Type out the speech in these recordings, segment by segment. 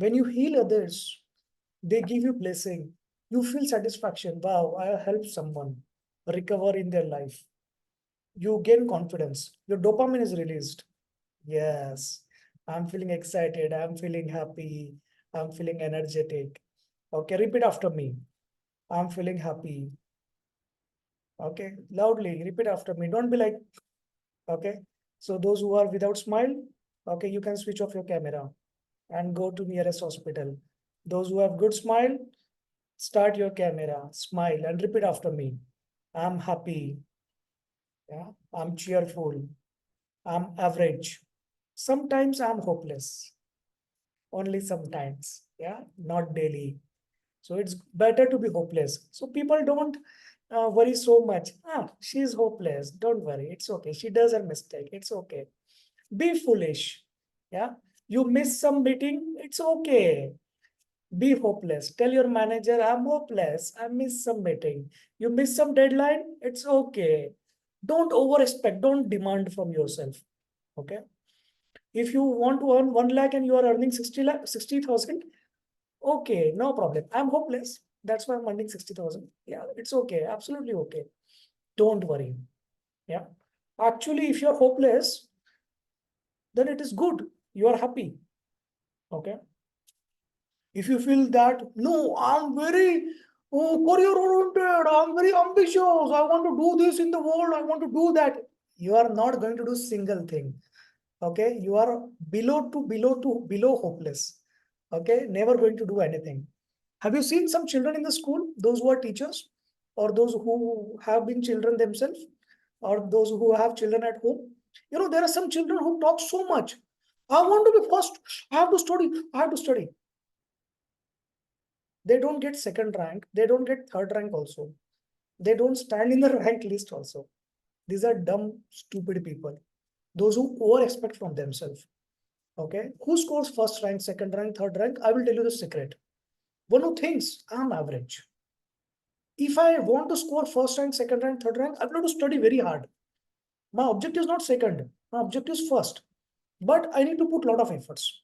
When you heal others, they give you blessing. You feel satisfaction. Wow, I helped someone recover in their life. You gain confidence. Your dopamine is released. Yes, I'm feeling excited, I'm feeling happy, I'm feeling energetic. Okay, repeat after me. I'm feeling happy. Okay, loudly repeat after me. Don't be like, okay. So those who are without smile, okay, you can switch off your camera and go to nearest hospital. Those who have good smile, start your camera, smile and repeat after me. I'm happy. Yeah, I'm cheerful. I'm average. Sometimes I'm hopeless. Only sometimes. Yeah, not daily. So it's better to be hopeless. So people don't worry so much. She's hopeless. Don't worry. It's okay. She does her mistake. It's okay. Be foolish. Yeah. You miss some meeting. It's okay. Be hopeless. Tell your manager, I'm hopeless. I miss some meeting. You miss some deadline. It's okay. Don't over expect. Don't demand from yourself. Okay. If you want to earn 1 lakh and you are earning 60 lakh, 60,000, okay, no problem. I'm hopeless. That's why I'm earning 60,000. Yeah, it's okay. Absolutely okay. Don't worry. Yeah. Actually, if you're hopeless, then it is good. You are happy. Okay. If you feel that, no, I'm very career oriented, I'm very ambitious, I want to do this in the world, I want to do that. You are not going to do single thing. Okay. You are below hopeless. Okay. Never going to do anything. Have you seen some children in the school, those who are teachers, or those who have been children themselves, or those who have children at home? There are some children who talk so much. I want to be first. I have to study. I have to study. They don't get second rank. They don't get third rank also. They don't stand in the rank list also. These are dumb, stupid people. Those who over expect from themselves. Okay. Who scores first rank, second rank, third rank? I will tell you the secret. One who thinks I'm average. If I want to score first rank, second rank, third rank, I'm going to study very hard. My objective is not second. My objective is first. But I need to put a lot of efforts.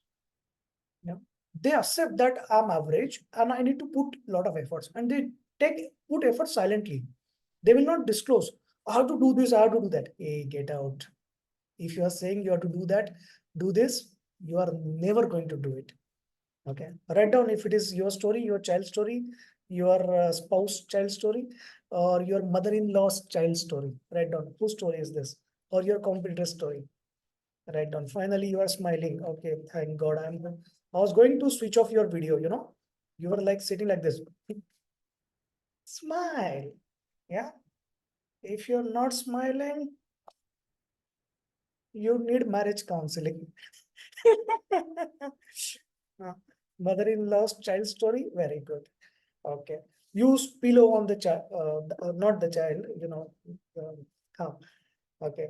Yeah. They accept that I'm average and I need to put a lot of efforts. And they put effort silently. They will not disclose. I have to do this, I have to do that. Hey, get out. If you are saying you have to do that, do this, you are never going to do it. Okay. Write down if it is your story, your child's story, your spouse child story, or your mother-in-law's child story. Write down whose story is this, or your competitor's story. Write down. Finally, you are smiling. Okay, thank God. I was going to switch off your video. You were like sitting like this. Smile. Yeah. If you're not smiling, you need marriage counseling. Mother-in-law's child story. Very good. Okay. Use pillow on the child, not the child, um, okay.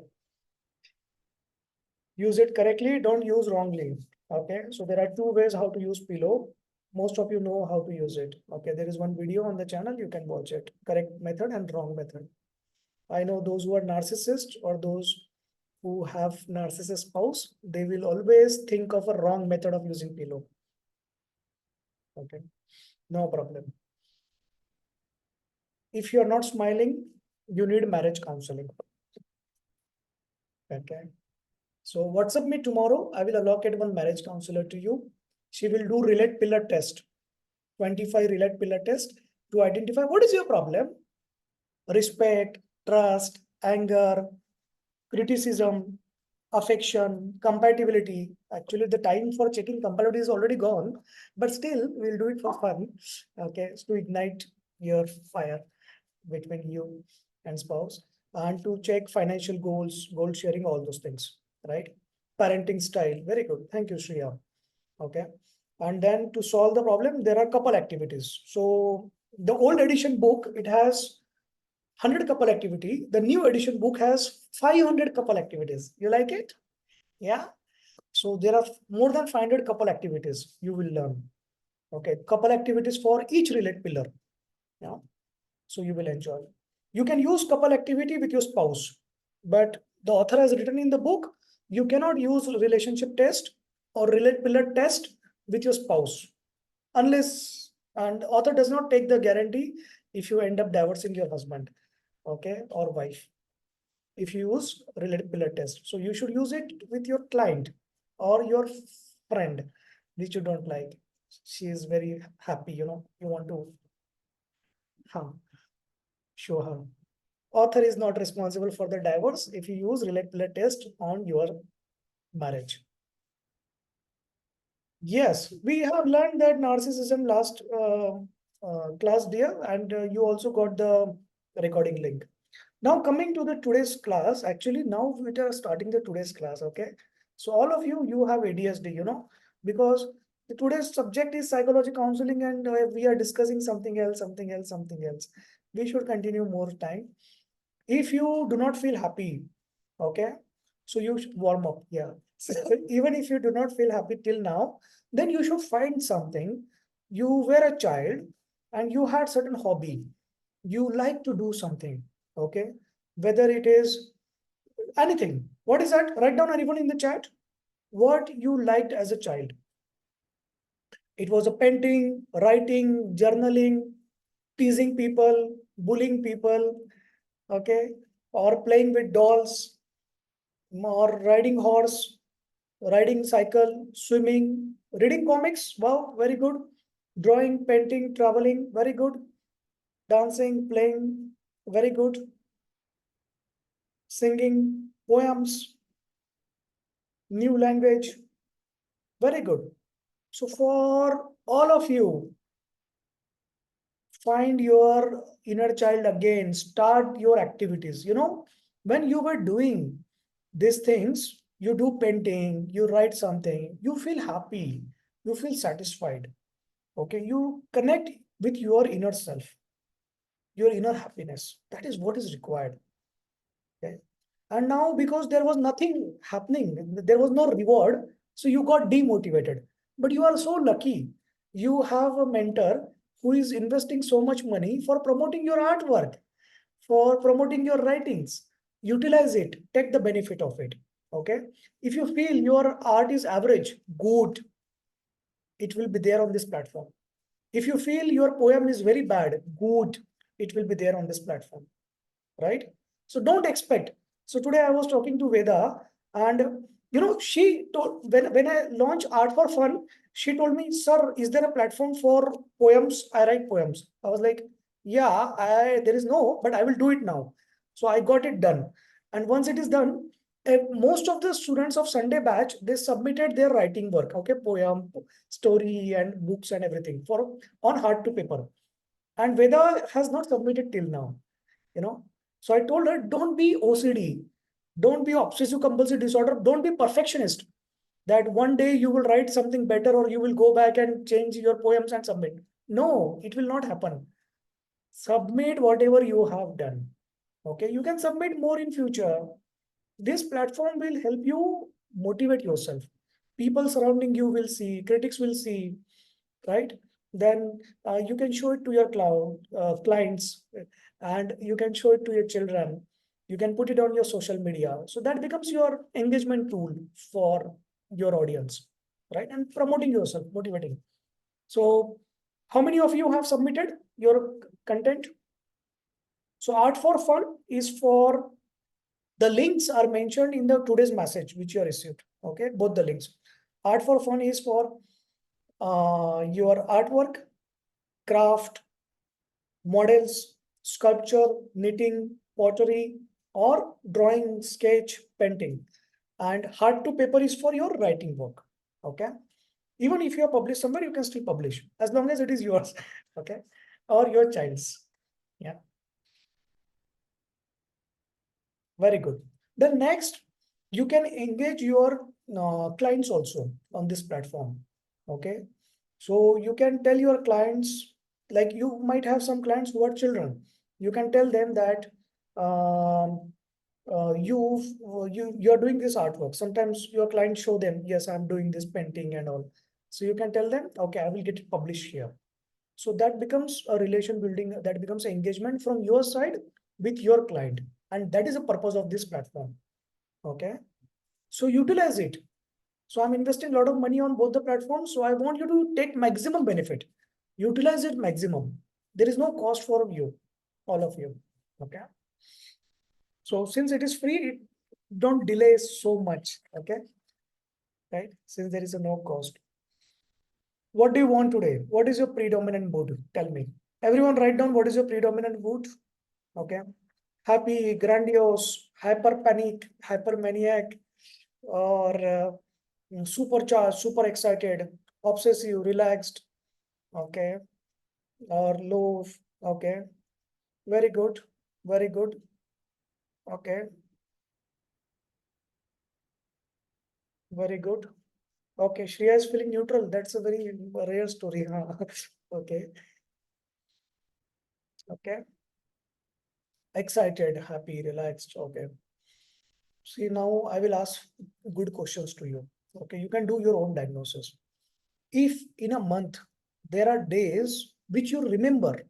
Use it correctly, don't use wrongly. Okay. So there are two ways how to use pillow. Most of you know how to use it. Okay. There is one video on the channel. You can watch it. Correct method and wrong method. I know those who are narcissists or those who have narcissist spouse, they will always think of a wrong method of using pillow. Okay. No problem. If you are not smiling, you need marriage counseling. Okay. So WhatsApp me tomorrow. I will allocate one marriage counselor to you. She will do relate pillar test, 25 relate pillar test to identify what is your problem. Respect, trust, anger, criticism, affection, compatibility. Actually, the time for checking compatibility is already gone, but still we'll do it for fun. Okay, so to ignite your fire between you and spouse, and to check financial goals, goal sharing, all those things, right? Parenting style. Very good. Thank you, Shreya. Okay. And then to solve the problem, there are couple activities. So the old edition book, it has 100 couple activity. The new edition book has 500 couple activities. You like it? Yeah. So there are more than 500 couple activities you will learn. Okay. Couple activities for each relate pillar. Yeah. So you will enjoy. You can use couple activity with your spouse, but the author has written in the book, you cannot use relationship test or relate pillar test with your spouse, unless, and author does not take the guarantee if you end up divorcing your husband, okay, or wife, if you use related pillar test. So you should use it with your client or your friend, which you don't like. She is very happy, you want to show her. Author is not responsible for the divorce if you use related pillar test on your marriage. Yes, we have learned that narcissism last class, dear, and you also got the recording link. Now coming to the today's class, actually now we are starting the today's class, okay? So all of you have ADSD, because the today's subject is psychology counseling and we are discussing something else, something else, something else. We should continue more time. If you do not feel happy, okay, so you should warm up, yeah. So even if you do not feel happy till now, then you should find something. You were a child and you had certain hobby. You like to do something, okay, whether it is anything. What is that? Write down anyone in the chat what you liked as a child. It was a painting, writing, journaling, teasing people, bullying people, okay, or playing with dolls, or riding horse, riding cycle, swimming, reading comics. Wow, very good. Drawing, painting, traveling, very good. Dancing, playing, very good. Singing, poems, new language, very good. So for all of you, find your inner child again, start your activities. When you were doing these things, you do painting, you write something, you feel happy, you feel satisfied. Okay, you connect with your inner self, your inner happiness. That is what is required. Okay. And now, because there was nothing happening, there was no reward, so you got demotivated. But you are so lucky. You have a mentor who is investing so much money for promoting your artwork, for promoting your writings. Utilize it, take the benefit of it. Okay. If you feel your art is average, good, it will be there on this platform. If you feel your poem is very bad, good, it will be there on this platform, right? So don't expect. So today I was talking to Veda, and she told, when I launch art for fun, she told me, "Sir, is there a platform for poems? I write poems." I was like, "Yeah, there is no, but I will do it now." So I got it done, and once it is done, most of the students of Sunday batch, they submitted their writing work, okay, poem, story, and books and everything for on hard to paper, and Veda has not submitted till now. you know so I told her, don't be OCD, don't be obsessive compulsive disorder, don't be perfectionist, that one day you will write something better or you will go back and change your poems and submit. No, it will not happen. Submit whatever you have done. Okay, you can submit more in future. This platform will help you motivate yourself. People surrounding you will see, critics will see, right? Then you can show it to your clients, and you can show it to your children. You can put it on your social media. So that becomes your engagement tool for your audience, right? And promoting yourself, motivating. So how many of you have submitted your content? So art for fun is for, the links are mentioned in the today's message which you received. Okay, both the links. Art for fun is for your artwork, craft, models, sculpture, knitting, pottery, or drawing, sketch, painting. And hard to paper is for your writing work. Okay. Even if you are published somewhere, you can still publish as long as it is yours. Okay. Or your child's. Yeah. Very good. Then next, you can engage your clients also on this platform. Okay. So you can tell your clients, like you might have some clients who are children. You can tell them that you are doing this artwork. Sometimes your clients show them, yes, I'm doing this painting and all. So you can tell them, okay, I will get it published here. So that becomes a relation building, that becomes engagement from your side with your client. And that is the purpose of this platform. Okay. So utilize it. So I'm investing a lot of money on both the platforms. So I want you to take maximum benefit, utilize it maximum. There is no cost for you, all of you. Okay. So since it is free, don't delay so much. Okay. Right. Since there is a no cost. What do you want today? What is your predominant mood? Tell me. Everyone write down what is your predominant mood. Okay. Happy, grandiose, hyper panic, hypermaniac, or supercharged, super excited, obsessive, relaxed, okay, or low, okay, very good, very good, okay, very good. Okay, Shreya is feeling neutral. That's a very rare story. Huh? Okay, okay, excited, happy, relaxed. Okay. See, now I will ask good questions to you. Okay, you can do your own diagnosis. If in a month there are days which you remember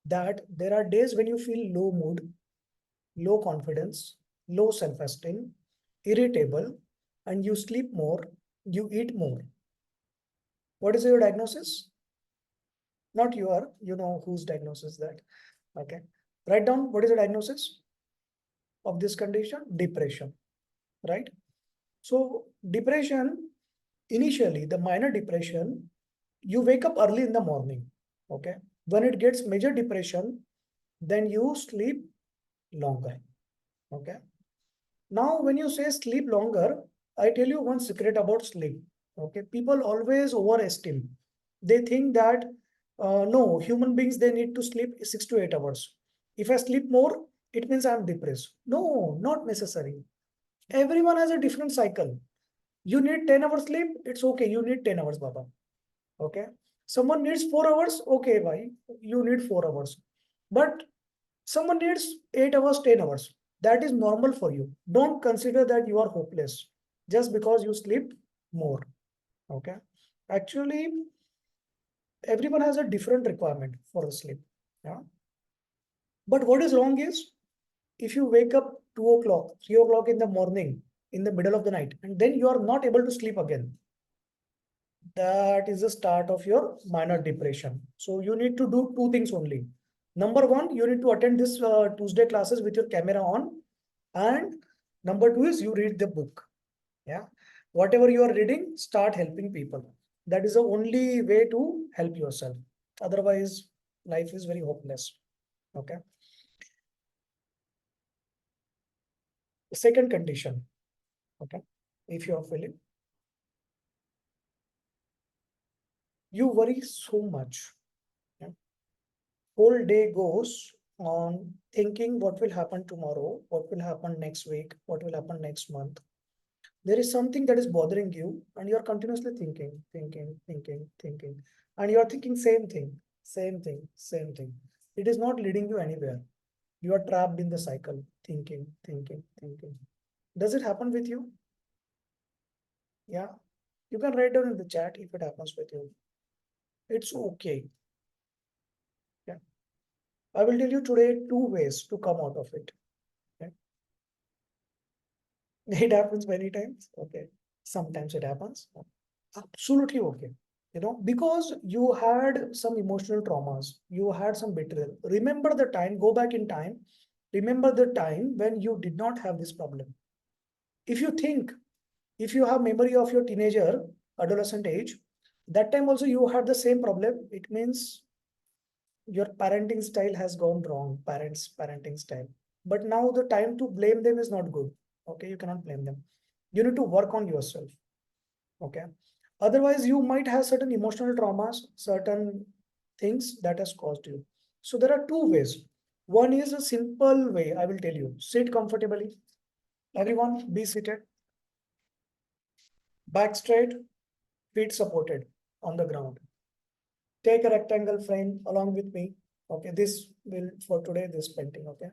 that there are days when you feel low mood, low confidence, low self-esteem, irritable, and you sleep more, you eat more. What is your diagnosis? Not your, you know whose diagnosis that. Okay. Write down what is the diagnosis of this condition? Depression, right? So depression, initially the minor depression, you wake up early in the morning. Okay. When it gets major depression, then you sleep longer. Okay. Now, when you say sleep longer, I tell you one secret about sleep. Okay, people always overestimate. They think that no, human beings they need to sleep 6 to 8 hours. If I sleep more, it means I'm depressed. No, not necessary. Everyone has a different cycle. You need 10 hours sleep, it's okay. You need 10 hours, Baba. Okay. Someone needs 4 hours, okay, why? You need 4 hours. But someone needs 8 hours, 10 hours. That is normal for you. Don't consider that you are hopeless just because you sleep more. Okay. Actually, everyone has a different requirement for the sleep. Yeah. But what is wrong is if you wake up 2 o'clock, 3 o'clock in the morning, in the middle of the night, and then you are not able to sleep again, that is the start of your minor depression. So you need to do two things only. Number one, you need to attend this Tuesday classes with your camera on. And number two is you read the book. Yeah. Whatever you are reading, start helping people. That is the only way to help yourself. Otherwise, life is very hopeless. Okay. The second condition. Okay. If you are feeling, you worry so much. Yeah. Whole day goes on thinking what will happen tomorrow, what will happen next week, what will happen next month. There is something that is bothering you, and you are continuously thinking, and you are thinking same thing. It is not leading you anywhere. You are trapped in the cycle, thinking. Does it happen with you? Yeah. You can write down in the chat if it happens with you. It's okay. Yeah. I will tell you today 2 ways to come out of it. Okay. It happens many times. Okay. Sometimes it happens. Absolutely okay. Because you had some emotional traumas, you had some betrayal. Remember the time, go back in time. Remember the time when you did not have this problem. If you think, if you have memory of your teenager, adolescent age, that time also you had the same problem. It means your parenting style has gone wrong, parents' parenting style. But now the time to blame them is not good. Okay, you cannot blame them. You need to work on yourself. Okay. Otherwise, you might have certain emotional traumas, certain things that has caused you. So there are two ways. One is a simple way. I will tell you. Sit comfortably. Everyone, be seated. Back straight, feet supported on the ground. Take a rectangle frame along with me. Okay, this will for today, this painting. Okay.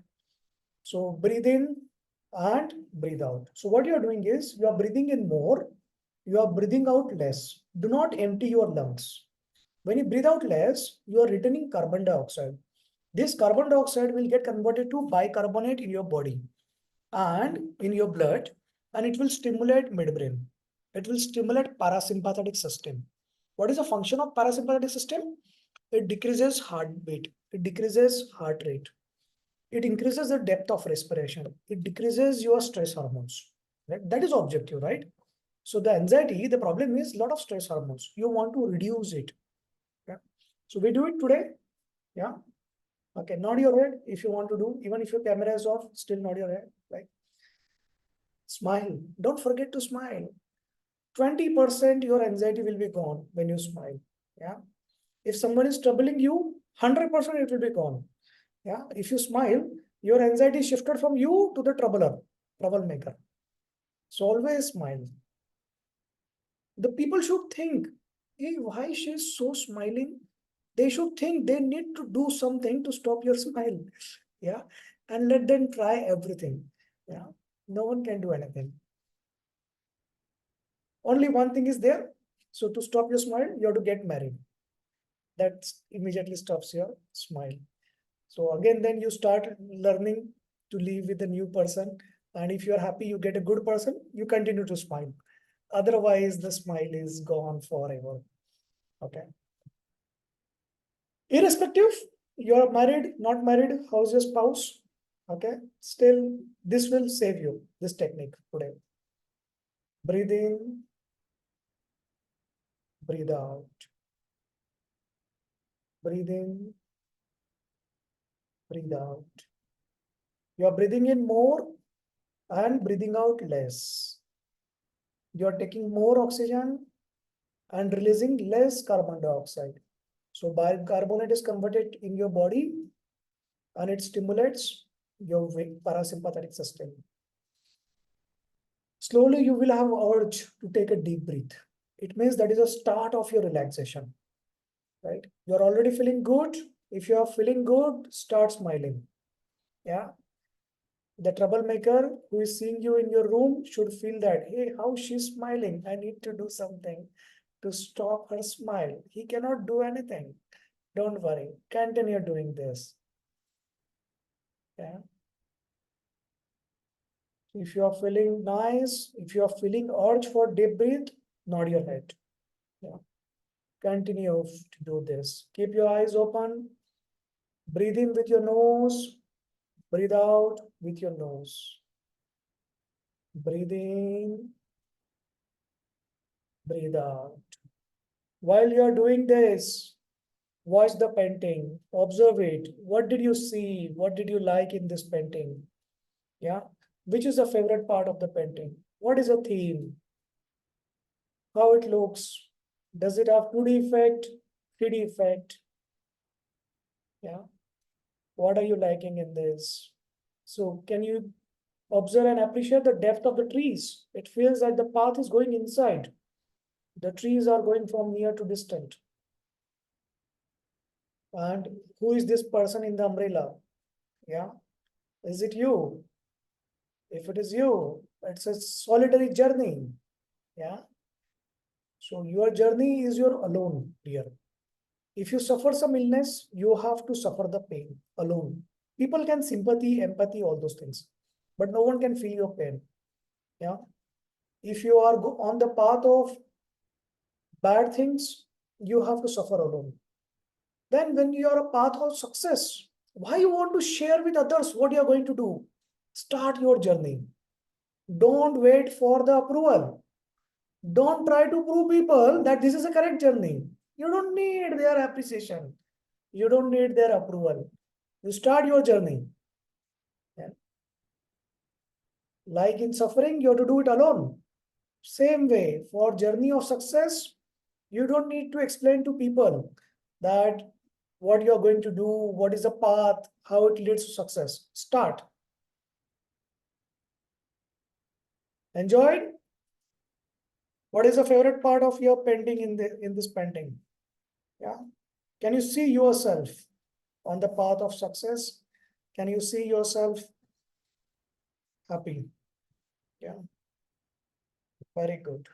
So breathe in and breathe out. So what you are doing is you are breathing in more, you are breathing out less. Do not empty your lungs. When you breathe out less, you are returning carbon dioxide. This carbon dioxide will get converted to bicarbonate in your body and in your blood, and it will stimulate midbrain. It will stimulate parasympathetic system. What is the function of parasympathetic system? It decreases heartbeat. It decreases heart rate. It increases the depth of respiration. It decreases your stress hormones. Right? That is objective, right? So the anxiety, the problem is a lot of stress hormones. You want to reduce it. Yeah. So we do it today. Yeah. Okay. Nod your head if you want to do. Even if your camera is off, still nod your head. Like smile. Don't forget to smile. 20% your anxiety will be gone when you smile. Yeah. If someone is troubling you, 100% it will be gone. Yeah. If you smile, your anxiety shifted from you to the troublemaker. So always smile. The people should think, hey, why she's so smiling? They should think they need to do something to stop your smile. Yeah. And let them try everything. Yeah. No one can do anything. Only one thing is there. So to stop your smile, you have to get married. That immediately stops your smile. So again, then you start learning to live with a new person. And if you're happy, you get a good person, you continue to smile. Otherwise, the smile is gone forever. Okay. Irrespective, you're married, not married, how's your spouse? Okay. Still, this will save you, this technique today. Breathe in, breathe out. Breathe in, breathe out. You're breathing in more and breathing out less. You're taking more oxygen and releasing less carbon dioxide. So bicarbonate is converted in your body and it stimulates your parasympathetic system. Slowly you will have urge to take a deep breath. It means that is a start of your relaxation, right? You're already feeling good. If you are feeling good, start smiling. Yeah. The troublemaker who is seeing you in your room should feel that, hey, how she's smiling. I need to do something to stop her smile. He cannot do anything. Don't worry. Continue doing this. Yeah. If you are feeling nice, if you are feeling urge for deep breath, nod your head. Yeah. Continue to do this. Keep your eyes open. Breathe in with your nose. Breathe out with your nose. Breathe in. Breathe out. While you are doing this, watch the painting. Observe it. What did you see? What did you like in this painting? Yeah. Which is the favorite part of the painting? What is the theme? How it looks? Does it have 2D effect, 3D effect? Yeah. What are you liking in this? So can you observe and appreciate the depth of the trees? It feels like the path is going inside. The trees are going from near to distant. And who is this person in the umbrella? Yeah. Is it you? If it is you, it's a solitary journey. Yeah. So your journey is your alone here. If you suffer some illness, you have to suffer the pain alone. People can sympathy, empathy, all those things, but no one can feel your pain. Yeah. If you are on the path of bad things, you have to suffer alone. Then when you are a path of success, why you want to share with others what you are going to do? Start your journey. Don't wait for the approval. Don't try to prove people that this is a correct journey. You don't need their appreciation. You don't need their approval. You start your journey. Yeah. Like in suffering, you have to do it alone. Same way, for journey of success, you don't need to explain to people that what you're going to do, what is the path, how it leads to success. Start. Enjoyed? What is the favorite part of your painting in this painting? Yeah. Can you see yourself on the path of success? Can you see yourself happy? Yeah. Very good.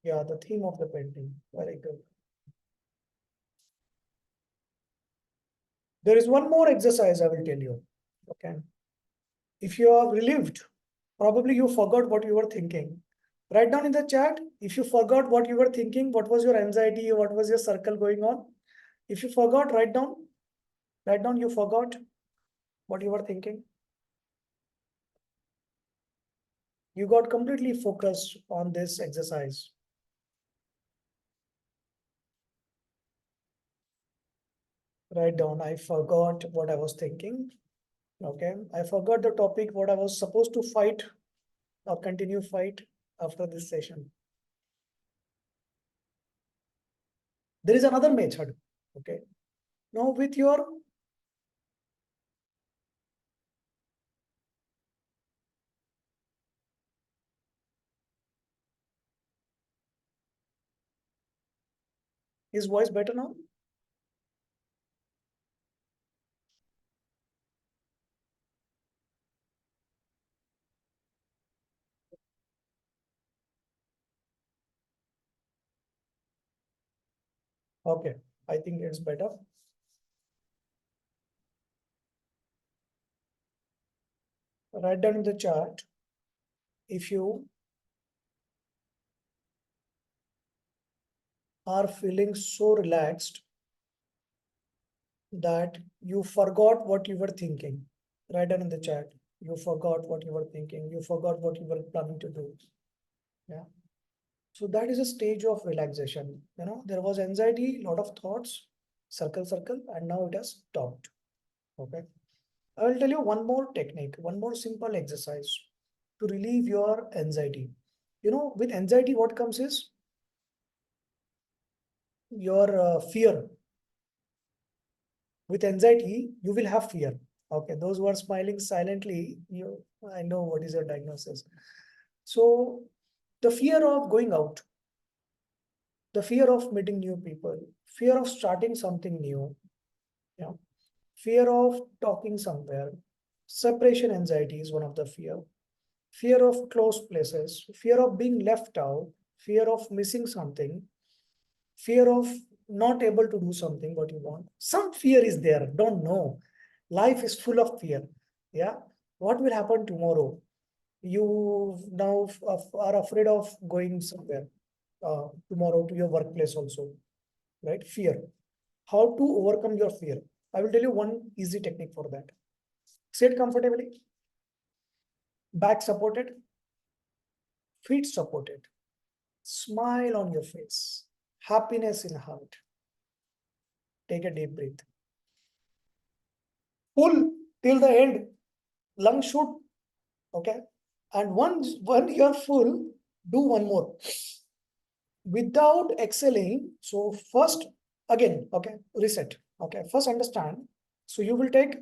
Yeah, the theme of the painting. Very good. There is one more exercise I will tell you. Okay. If you are relieved, probably you forgot what you were thinking. Write down in the chat if you forgot what you were thinking, what was your anxiety, what was your circle going on. If you forgot, write down you forgot what you were thinking. You got completely focused on this exercise. Write down, I forgot what I was thinking. Okay, I forgot the topic, what I was supposed to fight or continue fight after this session. There is another method. Okay, now with your is voice better now? Okay, I think it's better. Write down in the chart if you are feeling so relaxed that you forgot what you were thinking. Write down in the chat. You forgot what you were thinking. You forgot what you were planning to do. Yeah. So that is a stage of relaxation. There was anxiety, lot of thoughts, circle, and now it has stopped. Okay. I will tell you one more technique, one more simple exercise to relieve your anxiety. With anxiety, what comes is your fear. With anxiety, you will have fear. Okay, those who are smiling silently, I know what is your diagnosis. So the fear of going out, the fear of meeting new people, fear of starting something new, yeah, fear of talking somewhere, separation anxiety is one of the fear of closed places, fear of being left out, fear of missing something, fear of not able to do something what you want. Some fear is there, don't know. Life is full of fear. Yeah. What will happen tomorrow? You now are afraid of going somewhere tomorrow to your workplace also, right? Fear. How to overcome your fear? I will tell you one easy technique for that. Sit comfortably, back supported, feet supported, smile on your face, happiness in heart. Take a deep breath. Pull till the end. Lungs should, okay? And once when you're full, do one more. Without exhaling, so first, again, okay, reset. Okay, first understand. So you will take,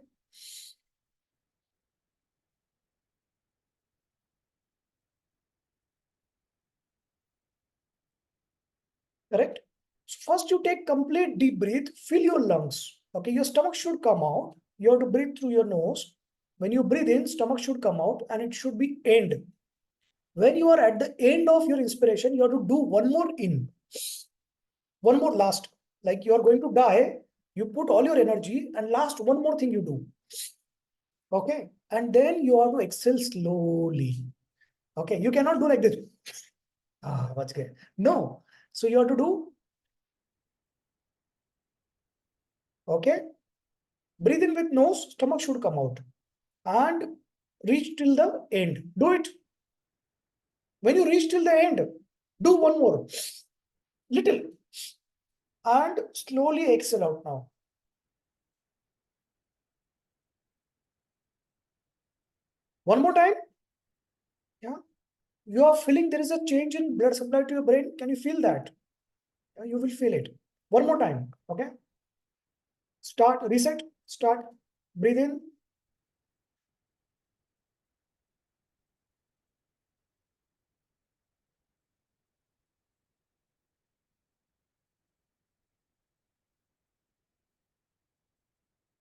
correct? So first you take complete deep breath, fill your lungs. Okay, your stomach should come out. You have to breathe through your nose. When you breathe in, stomach should come out and it should be end. When you are at the end of your inspiration, you have to do one more in, one more last. Like you are going to die, you put all your energy and last one more thing you do. Okay. And then you have to exhale slowly. Okay. You cannot do like this. What's good? No. So you have to do, okay. Breathe in with nose, stomach should come out and reach till the end. Do it. When you reach till the end, do one more, little, and slowly exhale out now. One more time. Yeah. You are feeling there is a change in blood supply to your brain. Can you feel that? Yeah, you will feel it. One more time. Okay. Start, reset, start, breathe in.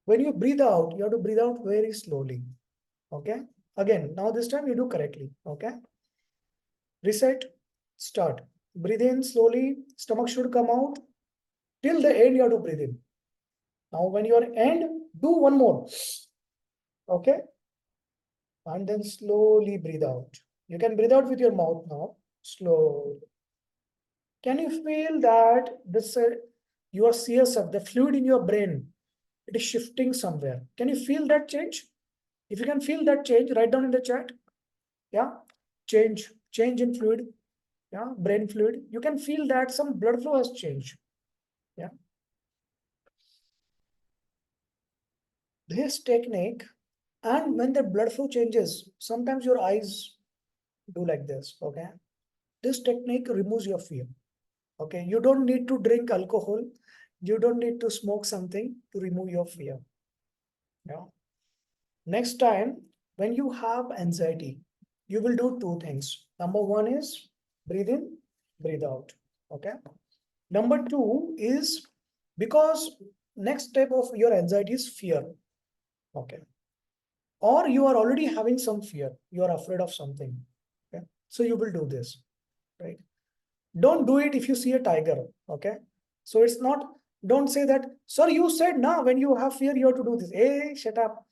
When you breathe out, you have to breathe out very slowly. Okay. Again, now this time you do correctly. Okay. Reset, start. Breathe in slowly. Stomach should come out. Till the end, you have to breathe in. Now, when you are end, do one more. Okay. And then slowly breathe out. You can breathe out with your mouth now. Slow. Can you feel that your CSF, the fluid in your brain, it is shifting somewhere? Can you feel that change? If you can feel that change, write down in the chat. Yeah, change in fluid. Yeah, brain fluid. You can feel that some blood flow has changed. Yeah, this technique, and when the blood flow changes, sometimes your eyes do like this. Okay, this technique removes your fear. Okay, you don't need to drink alcohol. You don't need to smoke something to remove your fear. Yeah. Next time, when you have anxiety, you will do two things. Number one is breathe in, breathe out. Okay. Number two is because next step of your anxiety is fear. Okay. Or you are already having some fear. You are afraid of something. Okay. So you will do this. Right. Don't do it if you see a tiger. Okay. So it's not, don't say that, sir, you said now when you have fear, you have to do this. Hey, shut up.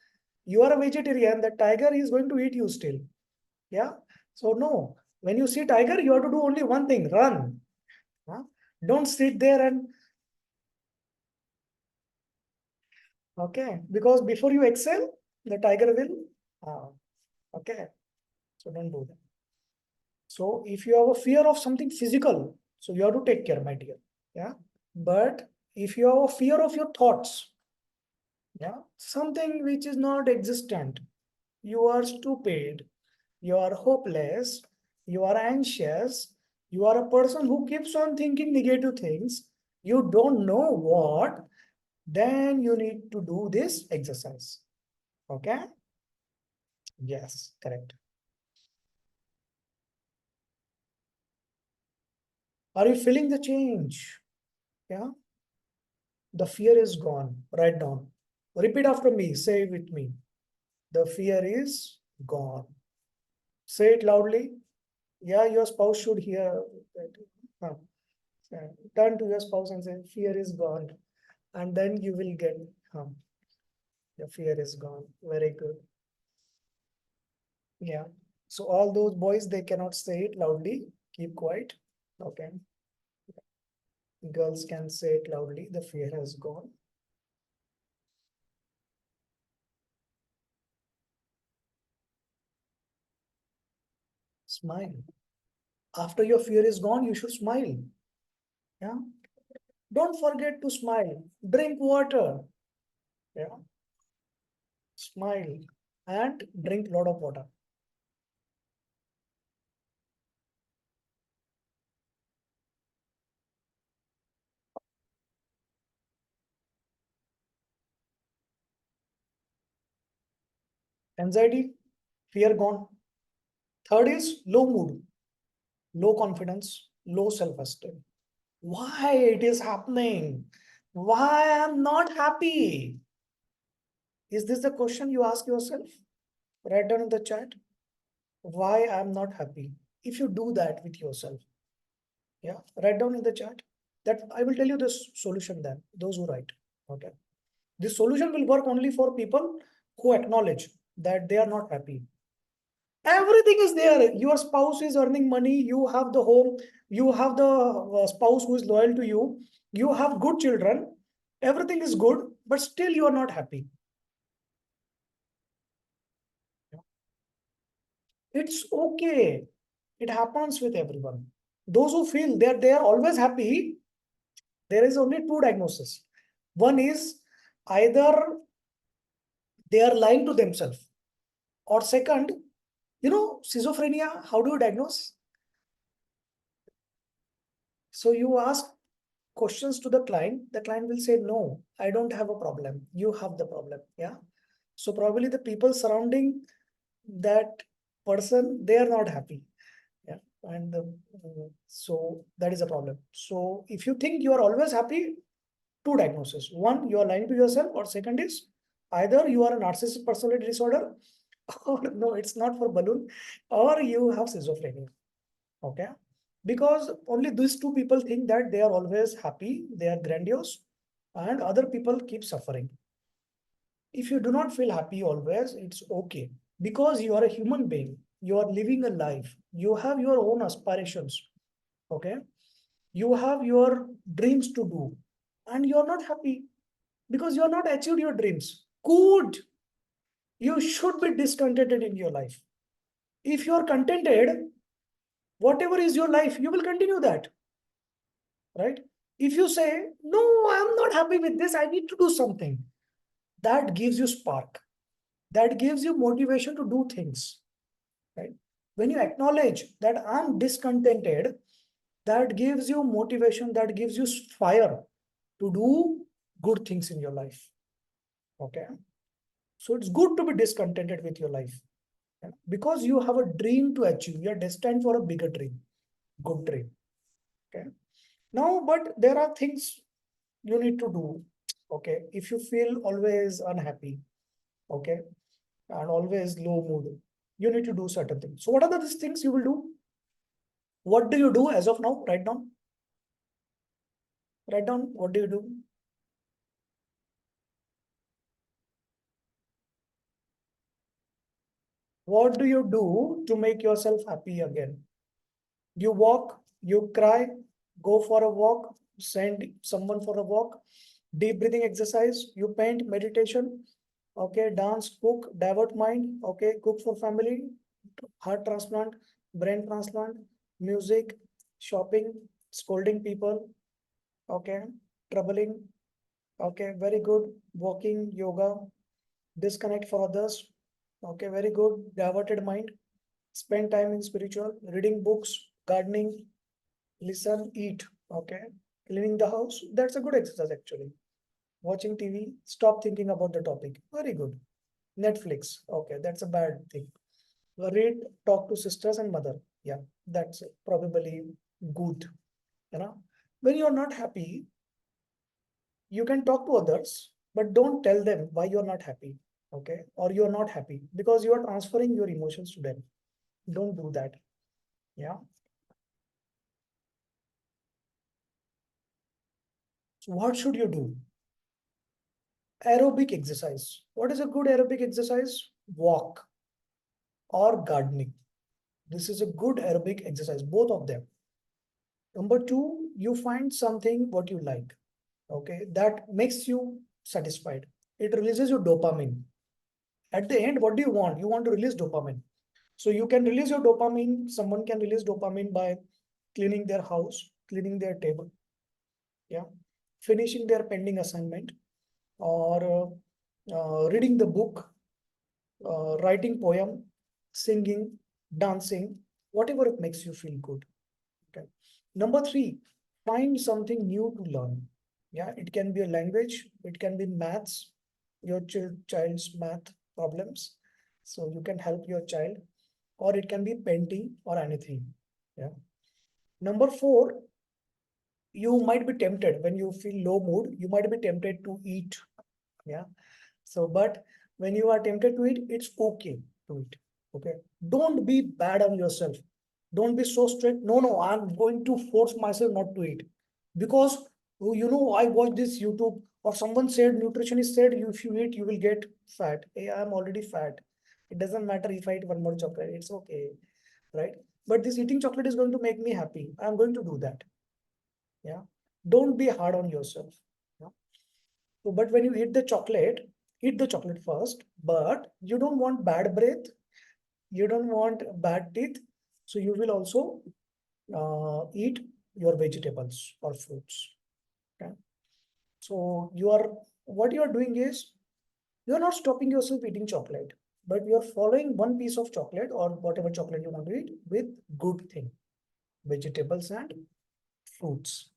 You are a vegetarian, the tiger is going to eat you still. Yeah. So no, when you see tiger, you have to do only one thing, run. Huh? Don't sit there and, okay, because before you excel, the tiger will, okay. So don't do that. So if you have a fear of something physical, so you have to take care, my dear. Yeah. But if you have a fear of your thoughts, yeah, something which is not existent, you are stupid, you are hopeless, you are anxious, you are a person who keeps on thinking negative things, you don't know what, then you need to do this exercise. Okay? Yes, correct. Are you feeling the change? Yeah? The fear is gone. Write down. Repeat after me. Say it with me. The fear is gone. Say it loudly. Yeah, your spouse should hear that. Huh. Turn to your spouse and say, fear is gone. And then you will get, the fear is gone. Very good. Yeah. So all those boys, they cannot say it loudly. Keep quiet. Okay. Girls can say it loudly. The fear has gone. Smile. After your fear is gone, you should smile. Yeah. Don't forget to smile. Drink water. Yeah. Smile and drink a lot of water. Anxiety, fear gone. Third is low mood, low confidence, low self-esteem. Why it is happening? Why I'm not happy? Is this the question you ask yourself? Write down in the chat. Why I'm not happy? If you do that with yourself, yeah, write down in the chat. That I will tell you the solution then. Those who write, okay. This solution will work only for people who acknowledge that they are not happy. Everything is there. Your spouse is earning money. You have the home. You have the spouse who is loyal to you. You have good children. Everything is good, but still you are not happy. It's okay. It happens with everyone. Those who feel that they are always happy, there is only two diagnoses. One is either they are lying to themselves, or second, schizophrenia, how do you diagnose? So you ask questions to the client will say, no, I don't have a problem. You have the problem. Yeah. So probably the people surrounding that person, they are not happy. Yeah. And so that is a problem. So if you think you are always happy, two diagnoses. One, you are lying to yourself, or second is either you are a narcissistic personality disorder, or no, it's not for balloon, or you have schizophrenia. Okay. Because only these two people think that they are always happy, they are grandiose, and other people keep suffering. If you do not feel happy always, it's okay. because you are a human being. You are living a life. You have your own aspirations. Okay. You have your dreams to do, and you're not happy because you're not achieved your dreams. Good. You should be discontented in your life. If you're contented, whatever is your life, you will continue that, right? If you say, no, I'm not happy with this, I need to do something, that gives you spark, that gives you motivation to do things, right? When you acknowledge that I'm discontented, that gives you motivation, that gives you fire to do good things in your life. Okay. So it's good to be discontented with your life, yeah? Because you have a dream to achieve. You're destined for a bigger dream, good dream. Okay. Now, but there are things you need to do. Okay. If you feel always unhappy, okay, and always low mood, you need to do certain things. So what are these things you will do? What do you do as of now? Write down. Write down. What do you do? What do you do to make yourself happy again? You walk, you cry, go for a walk, send someone for a walk, deep breathing exercise, you paint, meditation, okay, dance, cook, divert mind, okay, cook for family, heart transplant, brain transplant, music, shopping, scolding people, okay, troubling, okay, very good, walking, yoga, disconnect for others, okay, very good, diverted mind, spend time in spiritual, reading books, gardening, listen, eat, okay, cleaning the house, that's a good exercise actually. Watching TV, stop thinking about the topic, very good. Netflix, okay, that's a bad thing. Read, talk to sisters and mother, yeah, that's probably good, you know. When you're not happy, you can talk to others, but don't tell them why you're not happy, okay, or you're not happy, because you are transferring your emotions to them. Don't do that, yeah. So what should you do? Aerobic exercise. What is a good aerobic exercise? Walk or gardening. This is a good aerobic exercise, both of them. Number two, you find something what you like, okay, that makes you satisfied. It releases your dopamine. At the end, what do you want? You want to release dopamine. So you can release your dopamine. Someone can release dopamine by cleaning their house, cleaning their table, yeah, finishing their pending assignment, or reading the book, writing poem, singing, dancing, whatever it makes you feel good. Okay. Number three, find something new to learn. Yeah, it can be a language, it can be maths, your child's math problems. So you can help your child, or it can be painting or anything. Yeah. Number four, you might be tempted when you feel low mood, you might be tempted to eat. Yeah. So, but when you are tempted to eat, it's okay to eat. Okay. Don't be bad on yourself. Don't be so strict. No, no, I'm going to force myself not to eat because oh, I watched this YouTube or someone said nutritionist said if you eat, you will get fat. Hey, I'm already fat. It doesn't matter if I eat one more chocolate. It's okay, right? But this eating chocolate is going to make me happy. I'm going to do that. Yeah. Don't be hard on yourself. Yeah. So, but when you eat the chocolate first, but you don't want bad breath, you don't want bad teeth. So you will also eat your vegetables or fruits. Okay. So what you are doing is you are not stopping yourself eating chocolate, but you are following one piece of chocolate or whatever chocolate you want to eat with good thing, vegetables and fruits.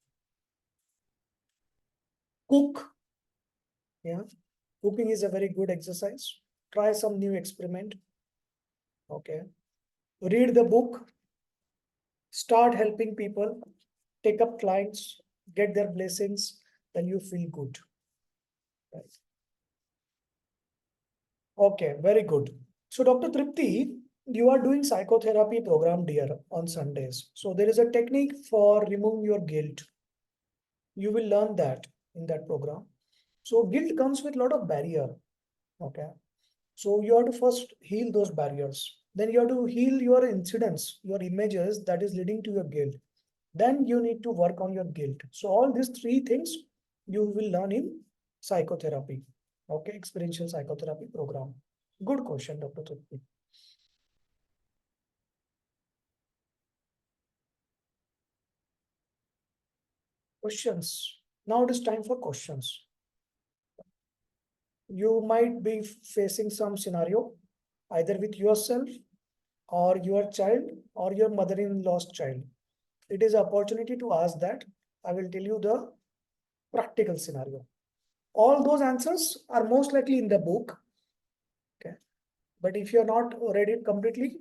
Cook. Yeah. Cooking is a very good exercise. Try some new experiment. Okay. Read the book, start helping people, take up clients, get their blessings, then you feel good. Right. Okay, very good. So, Dr. Tripti, you are doing psychotherapy program, dear, on Sundays. So, there is a technique for removing your guilt. You will learn that in that program. So, guilt comes with a lot of barrier. Okay. So you have to first heal those barriers. Then you have to heal your incidents, your images that is leading to your guilt. Then you need to work on your guilt. So all these three things you will learn in psychotherapy. Okay, experiential psychotherapy program. Good question, Dr. Trupti. Questions. Now it is time for questions. You might be facing some scenario either with yourself or your child or your mother-in-law's child. It is an opportunity to ask that. I will tell you the practical scenario. All those answers are most likely in the book. Okay. But if you're not read it completely,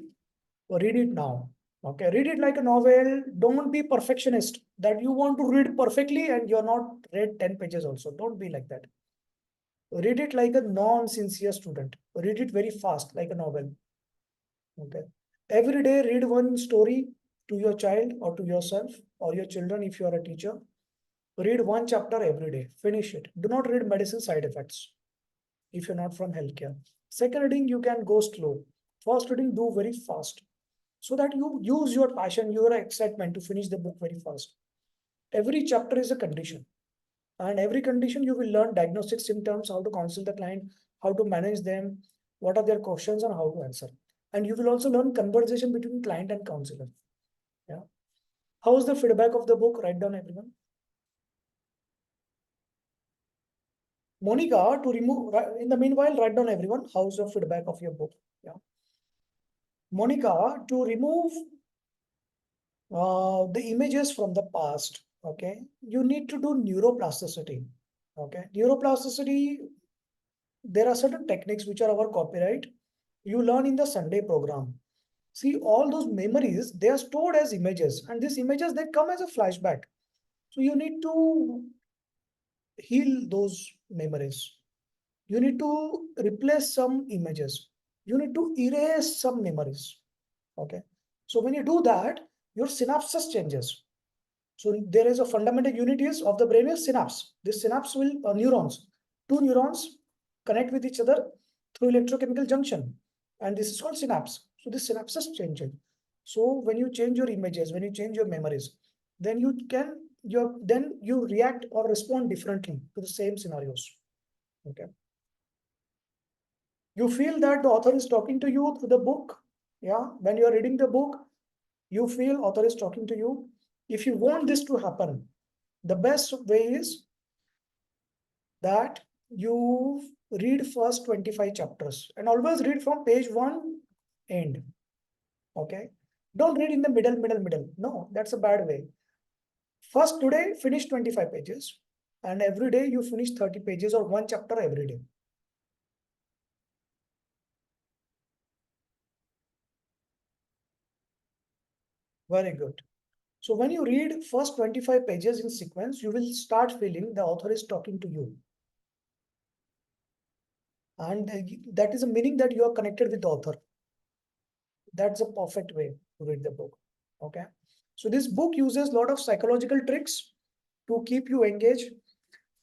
read it now. Okay. Read it like a novel. Don't be perfectionist that you want to read perfectly and you're not read 10 pages also. Don't be like that. Read it like a non-sincere student. Read it very fast, like a novel. Okay. Every day, read one story to your child or to yourself or your children if you are a teacher. Read one chapter every day. Finish it. Do not read medicine side effects if you're not from healthcare. Second reading, you can go slow. First reading, do very fast so that you use your passion, your excitement to finish the book very fast. Every chapter is a condition, and every condition you will learn diagnostic symptoms, how to counsel the client, how to manage them, what are their questions, and how to answer. And you will also learn conversation between client and counselor. Yeah. How is the feedback of the book? Write down, everyone. Monica, to remove, in the meanwhile, write down, everyone. How's the feedback of your book? Yeah. Monica, to remove the images from the past, okay, you need to do neuroplasticity. Okay. Neuroplasticity, there are certain techniques which are our copyright. You learn in the Sunday program. See, all those memories, they are stored as images, and these images, they come as a flashback. So you need to heal those memories. You need to replace some images. You need to erase some memories. Okay. So when you do that, your synapses changes. So there is a fundamental unit is of the brain is synapse. This synapse will neurons. Two neurons connect with each other through electrochemical junction, and this is called synapse. So this synapses changing. So when you change your images, when you change your memories, then you react or respond differently to the same scenarios. Okay. You feel that the author is talking to you through the book. Yeah. When you are reading the book, you feel author is talking to you. If you want this to happen, the best way is that you read first 25 chapters and always read from page 1 end. Okay. Don't read in the middle. No, that's a bad way. First today, finish 25 pages, and every day you finish 30 pages or one chapter every day. Very good. So when you read first 25 pages in sequence, you will start feeling the author is talking to you. And that is a meaning that you are connected with the author. That's a perfect way to read the book. Okay. So this book uses a lot of psychological tricks to keep you engaged.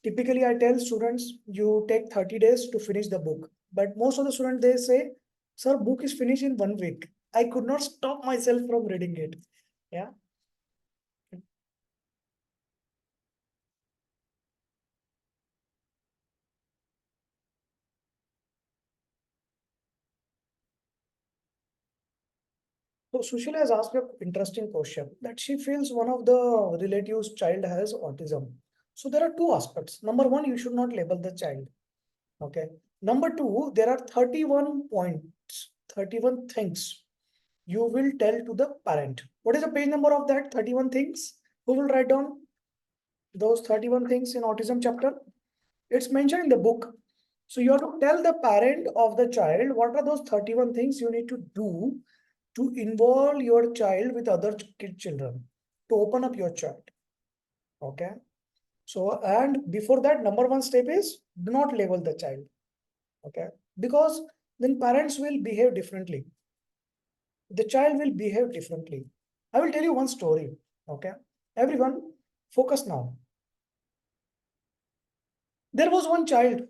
Typically, I tell students, you take 30 days to finish the book. But most of the students, they say, sir, book is finished in 1 week. I could not stop myself from reading it. Yeah. So Sushila has asked an interesting question that she feels one of the relatives' child has autism. So there are two aspects. Number one, you should not label the child. Okay. Number two, there are 31 points, 31 things you will tell to the parent. What is the page number of that 31 things? Who will write down those 31 things in autism chapter? It's mentioned in the book. So you have to tell the parent of the child what are those 31 things you need to do to involve your child with other children, to open up your child. Okay. So, and before that, number one step is do not label the child. Okay. Because then parents will behave differently. The child will behave differently. I will tell you one story. Okay. Everyone, focus now. There was one child.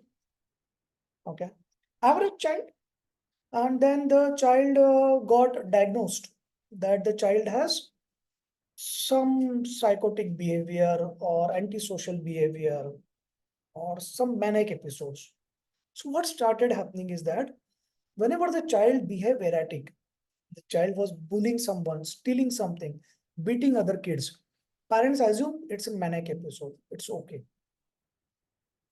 Okay. Average child. And then the child got diagnosed that the child has some psychotic behavior or antisocial behavior or some manic episodes. So what started happening is that whenever the child behaved erratic, the child was bullying someone, stealing something, beating other kids, parents assume it's a manic episode. It's okay.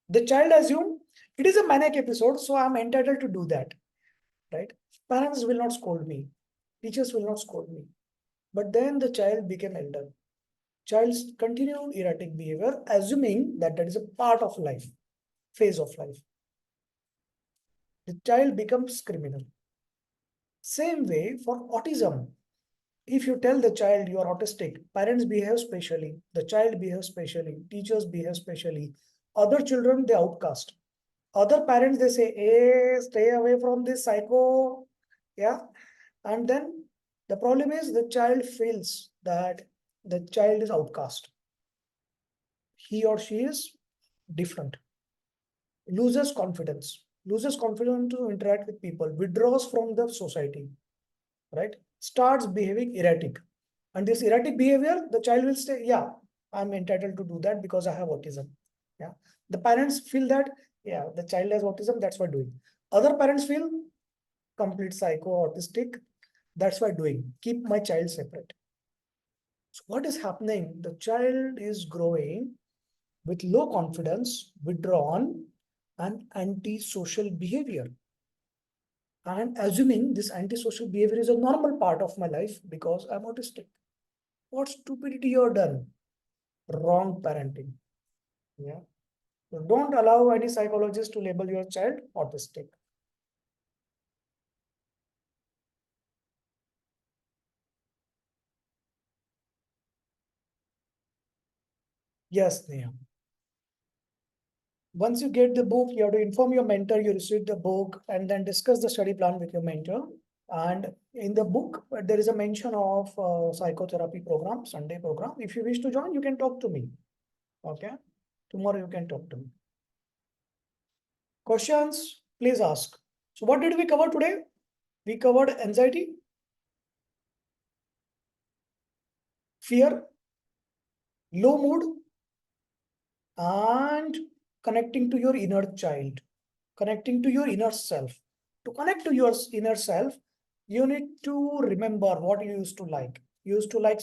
The child assume it is a manic episode, so I'm entitled to do that, right? Parents will not scold me. Teachers will not scold me. But then the child became elder. Child's continued erratic behavior, assuming that that is a part of life, phase of life. The child becomes criminal. Same way for autism. If you tell the child you are autistic, parents behave specially, the child behaves specially, teachers behave specially, other children they outcast. Other parents they say, hey, stay away from this psycho. Yeah. And then the problem is the child feels that the child is outcast. He or she is different, loses confidence to interact with people, withdraws from the society, right? Starts behaving erratic. And this erratic behavior, the child will say, yeah, I'm entitled to do that because I have autism. Yeah. The parents feel that, yeah, the child has autism, that's why doing. Other parents feel complete psycho, autistic, that's why doing. Keep my child separate. So what is happening? The child is growing with low confidence, withdrawn, and antisocial behavior. And assuming this antisocial behavior is a normal part of my life because I'm autistic. What stupidity you're done? Wrong parenting. Yeah. So don't allow any psychologist to label your child autistic. Yes, Neha. Once you get the book, you have to inform your mentor you received the book and then discuss the study plan with your mentor. And in the book, there is a mention of psychotherapy program, Sunday program. If you wish to join, you can talk to me. Okay. Tomorrow you can talk to me. Questions, please ask. So what did we cover today? We covered anxiety, fear, low mood, and connecting to your inner child, connecting to your inner self. To connect to your inner self, you need to remember what you used to like. You used to like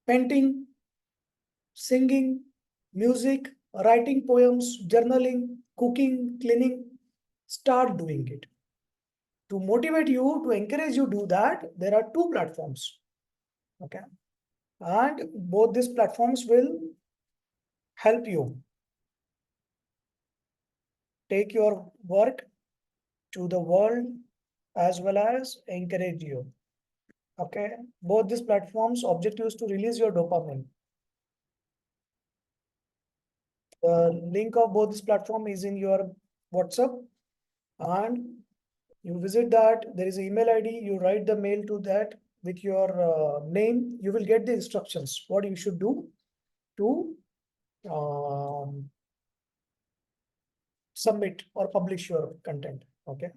painting, singing, music, writing poems, journaling, cooking, cleaning. Start doing it. To motivate you, to encourage you do that, there are two platforms. Okay. And both these platforms will help you take your work to the world as well as encourage you. Okay. Both these platforms objective is to release your dopamine. The link of both this platform is in your WhatsApp and you visit that. There is an email ID. You write the mail to that with your name. You will get the instructions what you should do to submit or publish your content. Okay.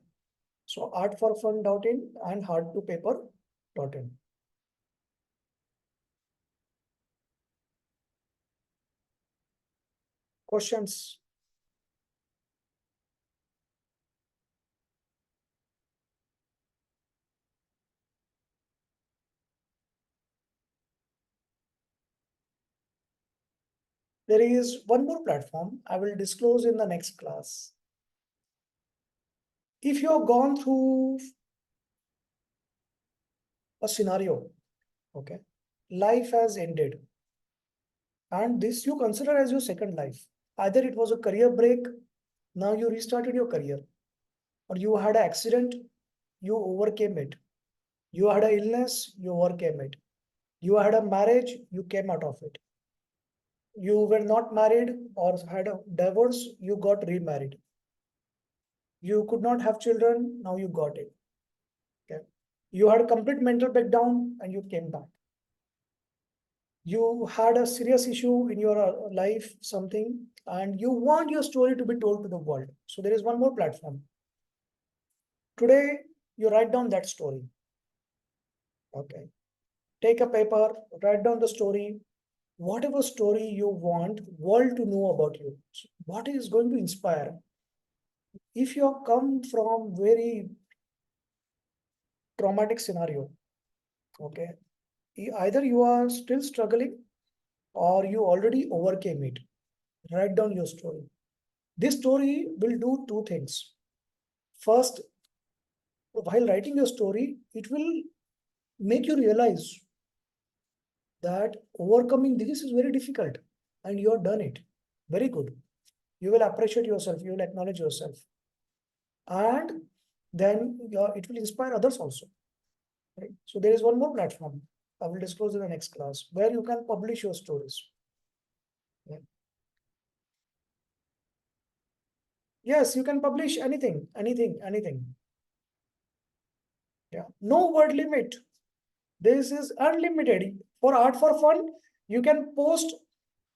So artforfun.in and heart2paper.in. Questions? There is one more platform I will disclose in the next class. If you have gone through a scenario, okay, life has ended, and this you consider as your second life. Either it was a career break, now you restarted your career, or you had an accident, you overcame it. You had an illness, you overcame it. You had a marriage, you came out of it. You were not married or had a divorce, you got remarried. You could not have children, now you got it. Okay. You had a complete mental breakdown and you came back. You had a serious issue in your life, something, and you want your story to be told to the world. So there is one more platform. Today, you write down that story. Okay. Take a paper, write down the story, whatever story you want world to know about you. What is going to inspire? If you have come from very traumatic scenario, okay, either you are still struggling or you already overcame it. Write down your story. This story will do two things. First, while writing your story, it will make you realize that overcoming this is very difficult and you have done it. Very good. You will appreciate yourself, you will acknowledge yourself. And then it will inspire others also. Right? So there is one more platform I will disclose in the next class where you can publish your stories. Yeah. Yes, you can publish anything, anything, anything. Yeah. No word limit. This is unlimited. For art for fun, you can post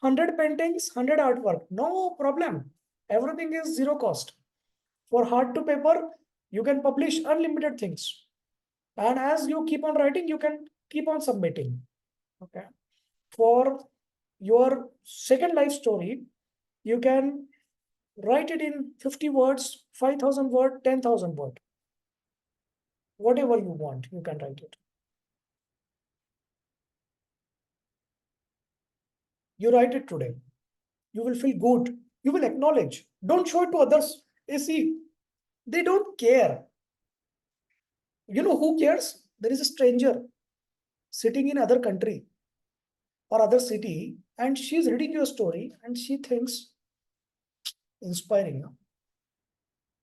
100 paintings, 100 artwork. No problem. Everything is zero cost. For hard to paper, you can publish unlimited things. And as you keep on writing, you can keep on submitting. Okay. For your second life story, you can write it in 50 words, 5,000 word, 10,000 word. Whatever you want, you can write it. You write it today. You will feel good. You will acknowledge. Don't show it to others. You see, they don't care. You know who cares? There is a stranger sitting in other country or other city, and she's reading your story and she thinks inspiring.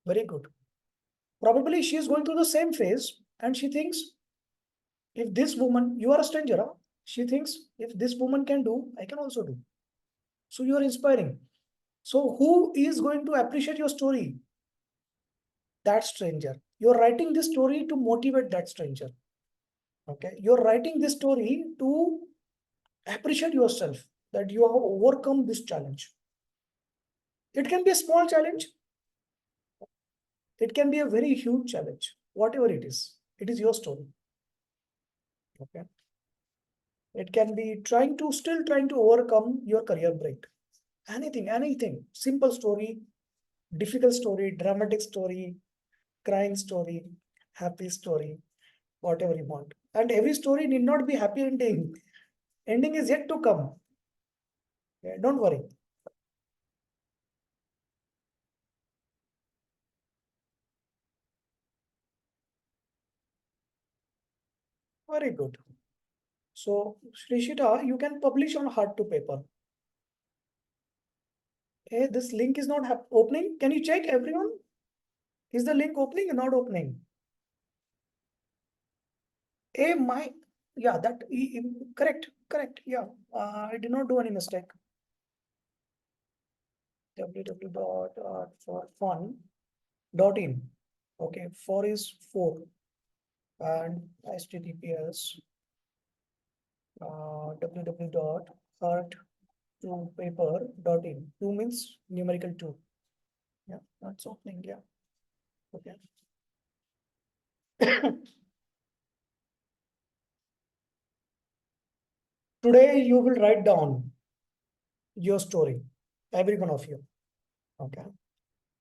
Very good. Probably she is going through the same phase and she thinks if this woman, you are a stranger, huh? She thinks if this woman can do, I can also do. So you are inspiring. So who is going to appreciate your story? That stranger. You're writing this story to motivate that stranger. Okay. You're writing this story to appreciate yourself that you have overcome this challenge. It can be a small challenge. It can be a very huge challenge. Whatever it is your story. Okay. It can be still trying to overcome your career break. Anything, anything. Simple story, difficult story, dramatic story, crying story, happy story, whatever you want. And every story need not be happy ending. Ending is yet to come. Yeah, don't worry. Very good. So, Shrishita, you can publish on hard to paper. Hey, this link is not opening. Can you check everyone? Is the link opening or not opening? Hey, yeah, correct, correct. Yeah, I did not do any mistake. www.forfun.in. Okay, 4 is 4 and https www.art2paper.in. 2 means numerical 2. Yeah, that's opening. Yeah. Okay. Today you will write down your story, every one of you. Okay.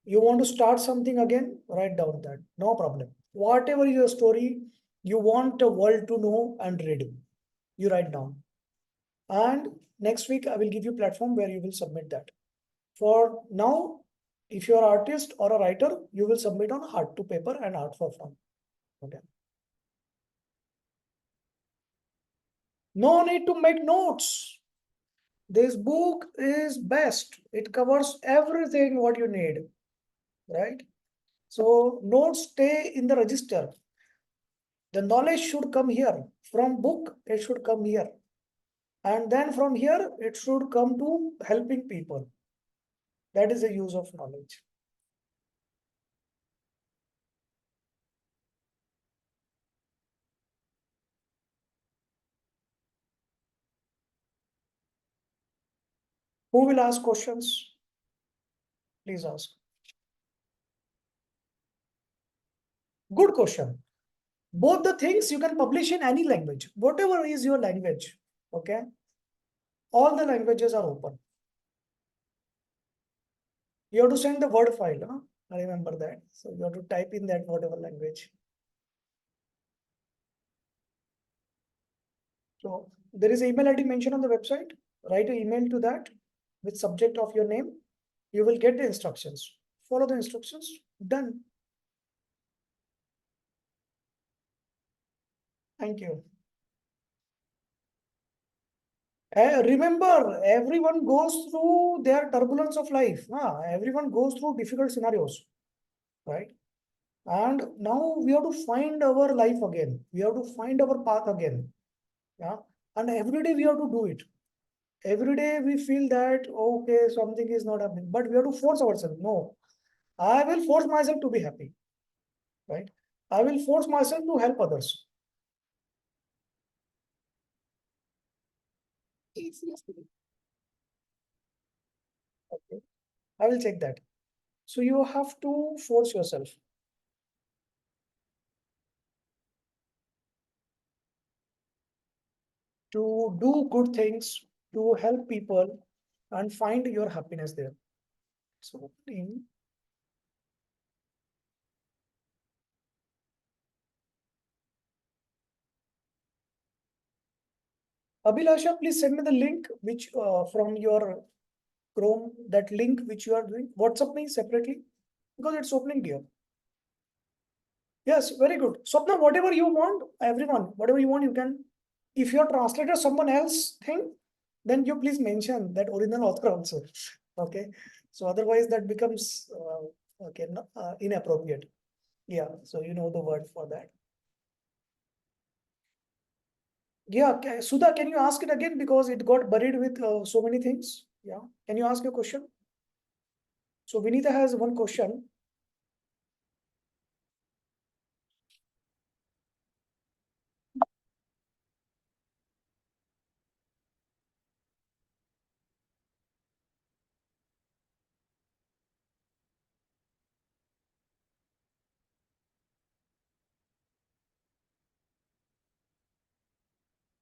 You want to start something again, write down that. No problem. Whatever your story you want the world to know and read, you write down. And next week I will give you platform where you will submit that. For now, if you are an artist or a writer, you will submit on hard to paper and art for fun. Okay. No need to make notes. This book is best. It covers everything what you need, right? So notes stay in the register. The knowledge should come here. From book, it should come here. And then from here, it should come to helping people. That is the use of knowledge. Who will ask questions? Please ask. Good question. Both the things you can publish in any language, whatever is your language. Okay. All the languages are open. You have to send the Word file. Huh? I remember that. So you have to type in that whatever language. So there is email ID mentioned on the website. Write an email to that with subject of your name. You will get the instructions. Follow the instructions. Done. Thank you. Remember, everyone goes through their turbulence of life. Everyone goes through difficult scenarios, right? And now we have to find our life again. We have to find our path again. Yeah. And every day we have to do it. Every day we feel that, okay, something is not happening, but we have to force ourselves. No, I will force myself to be happy, right? I will force myself to help others. Okay. I will check that. So you have to force yourself to do good things, to help people, and find your happiness there. So, Abhilasha, please send me the link which from your Chrome, that link which you are doing. WhatsApp me separately because it's opening here. Yes, very good. Swapna, whatever you want, everyone, whatever you want, you can. If your translator someone else thing, then you please mention that original author also. Okay. So otherwise that becomes okay inappropriate. Yeah. So you know the word for that. Yeah. Sudha, can you ask it again because it got buried with so many things? Yeah. Can you ask your question? So Vinita has one question.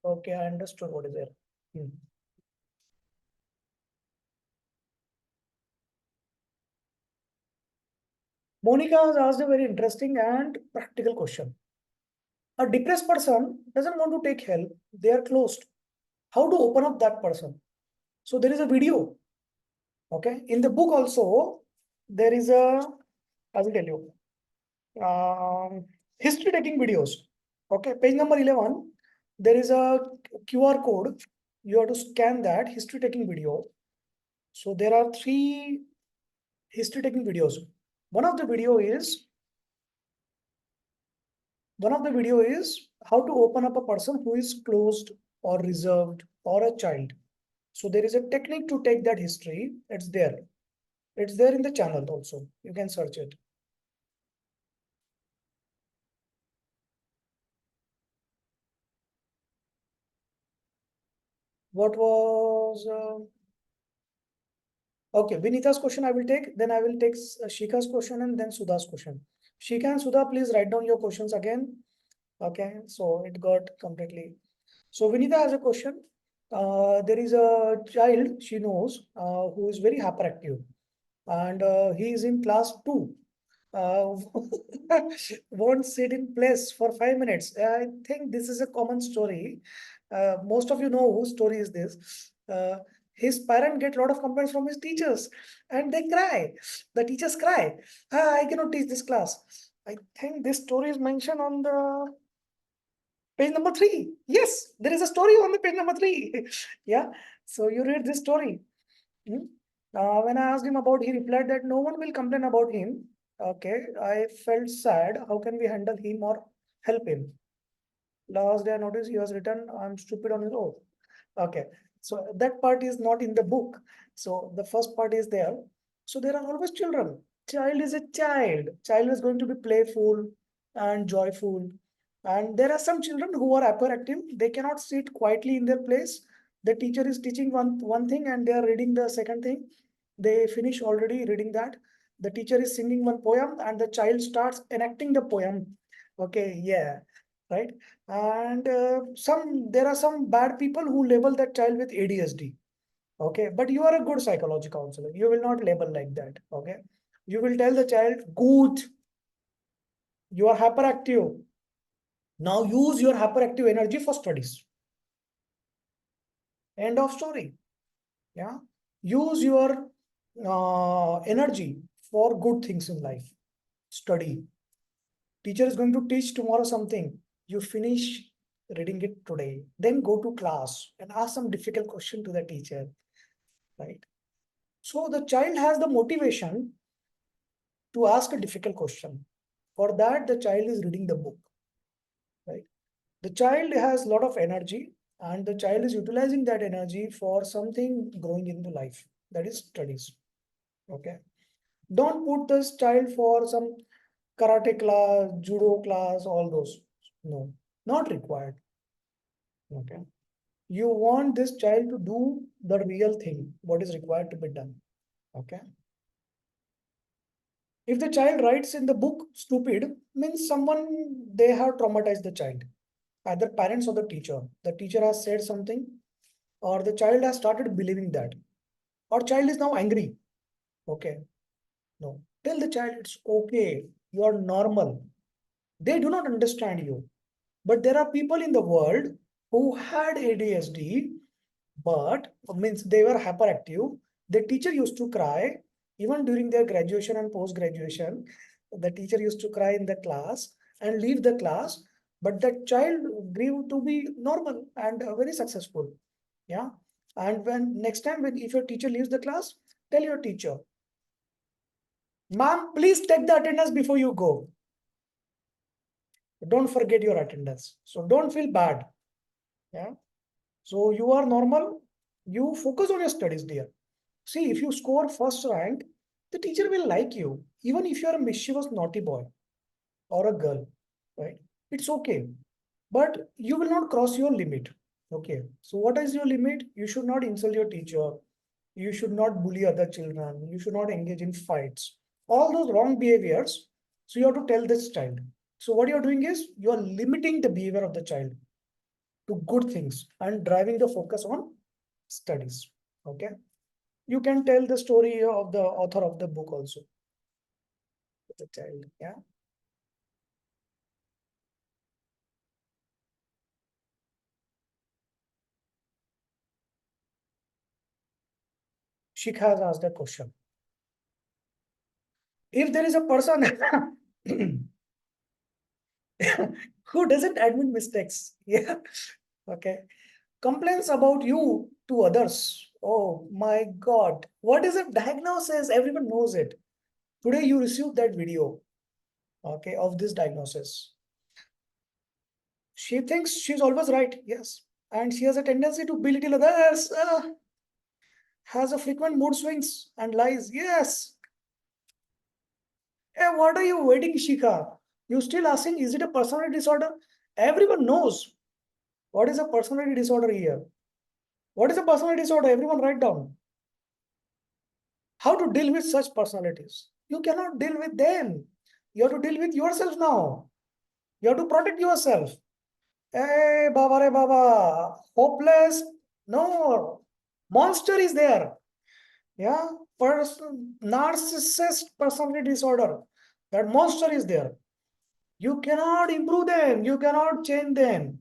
Okay, I understood what is there. Hmm. Monica has asked a very interesting and practical question. A depressed person doesn't want to take help. They are closed. How to open up that person? So there is a video. Okay. In the book also, there is a, I will tell you, history taking videos. Okay. Page number 11, there is a QR code. You have to scan that history taking video. So there are three history taking videos. One of the video is One of the video is how to open up a person who is closed or reserved or a child. So there is a technique to take that history. It's there. It's there in the channel also. You can search it. What was okay? Vinita's question I will take. Then I will take Shika's question and then Sudha's question. Shika and Sudha, please write down your questions again. Okay, so it got completely. So Vinita has a question. There is a child she knows who is very hyperactive, and he is in class 2. Uh, won't sit in place for 5 minutes. I think this is a common story. Most of you know whose story is this. His parent get a lot of complaints from his teachers, and they cry. The teachers cry. I cannot teach this class. I think this story is mentioned on the page number 3. Yes, there is a story on the page number 3. Yeah. So you read this story. Hmm? When I asked him about, he replied that no one will complain about him. Okay, I felt sad. How can we handle him or help him? Last day I noticed he has written, I'm stupid on his own. Okay, so that part is not in the book. So the first part is there. So there are always children. Child is a child. Child is going to be playful and joyful. And there are some children who are hyperactive. They cannot sit quietly in their place. The teacher is teaching one thing and they are reading the second thing. They finish already reading that. The teacher is singing one poem and the child starts enacting the poem. Okay, yeah, right. And there are some bad people who label that child with ADHD. Okay, but you are a good psychology counselor. You will not label like that. Okay, you will tell the child, good, you are hyperactive. Now use your hyperactive energy for studies. End of story. Yeah. Use your energy for good things in life. Study. Teacher is going to teach tomorrow something. You finish reading it today. Then go to class and ask some difficult question to the teacher. Right. So the child has the motivation to ask a difficult question. For that, the child is reading the book. Right. The child has a lot of energy and the child is utilizing that energy for something growing into life. That is studies. Okay. Don't put this child for some karate class, judo class, all those. No, not required. Okay. You want this child to do the real thing, what is required to be done. Okay. If the child writes in the book stupid, means someone they have traumatized the child, either parents or the teacher. The teacher has said something, or the child has started believing that, or child is now angry. Okay. No. Tell the child it's okay. You are normal. They do not understand you. But there are people in the world who had ADHD, but means they were hyperactive. The teacher used to cry even during their graduation and post graduation. The teacher used to cry in the class and leave the class, but the child grew to be normal and very successful. Yeah. And when next time, when if your teacher leaves the class, tell your teacher, ma'am, please take the attendance before you go. Don't forget your attendance. So don't feel bad. Yeah. So you are normal. You focus on your studies, dear. See, if you score first rank, the teacher will like you, even if you are a mischievous naughty boy or a girl, right? It's okay. But you will not cross your limit. Okay. So what is your limit? You should not insult your teacher. You should not bully other children. You should not engage in fights. All those wrong behaviors. So you have to tell this child. So what you're doing is you are limiting the behavior of the child to good things and driving the focus on studies. Okay. You can tell the story of the author of the book also with the child. Yeah. Shikha has asked a question. If there is a person who doesn't admit mistakes, yeah, okay, complains about you to others. Oh my God. What is a diagnosis? Everyone knows it. Today you received that video, okay, of this diagnosis. She thinks she's always right. Yes. And she has a tendency to belittle others, has a frequent mood swings and lies. Yes. Hey, what are you waiting, Shika? You still asking, is it a personality disorder? Everyone knows what is a personality disorder here. What is a personality disorder? Everyone write down. How to deal with such personalities? You cannot deal with them. You have to deal with yourself now. You have to protect yourself. Hey, Baba re Baba, hopeless? No, monster is there. Yeah, narcissist personality disorder. That monster is there. You cannot improve them. You cannot change them.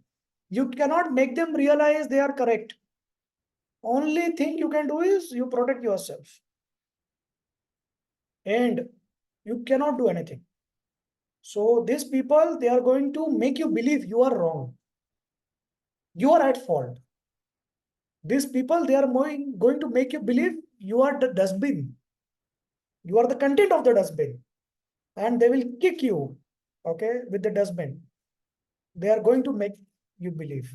You cannot make them realize they are correct. Only thing you can do is you protect yourself. And you cannot do anything. So these people, they are going to make you believe you are wrong. You are at fault. These people, they are going to make you believe you are the dustbin. You are the content of the dustbin. And they will kick you, okay, with the dustbin. They are going to make you believe.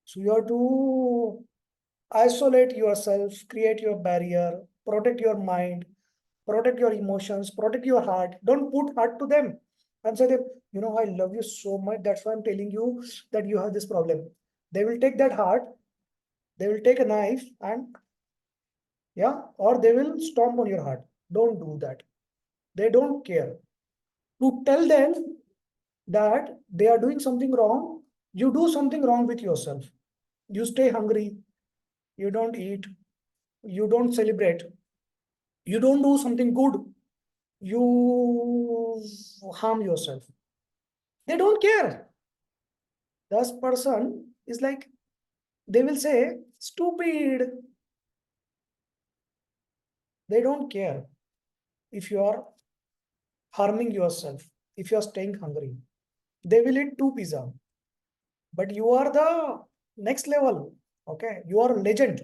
So you have to isolate yourself, create your barrier, protect your mind, protect your emotions, protect your heart. Don't put heart to them and say them, I love you so much. That's why I'm telling you that you have this problem. They will take that heart, they will take a knife and, yeah, or they will stomp on your heart. Don't do that. They don't care. To tell them that they are doing something wrong, you do something wrong with yourself. You stay hungry, you don't eat, you don't celebrate, you don't do something good, you harm yourself. They don't care. This person is like, they will say, stupid. They don't care if you are harming yourself, if you are staying hungry. They will eat two pizza, but you are the next level. Okay, you are a legend.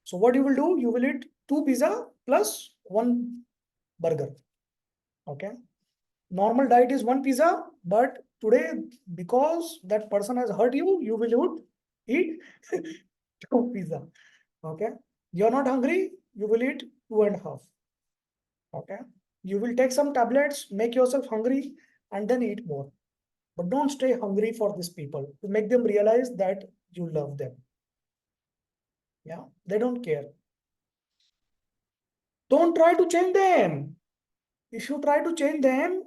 So what you will do? You will eat two pizza plus one burger. Okay. Normal diet is one pizza, but today, because that person has hurt you, you will eat two pizza. Okay. You're not hungry, you will eat two and a half. Okay. You will take some tablets, make yourself hungry, and then eat more. But don't stay hungry for these people to make them realize that you love them. Yeah. They don't care. Don't try to change them. If you try to change them,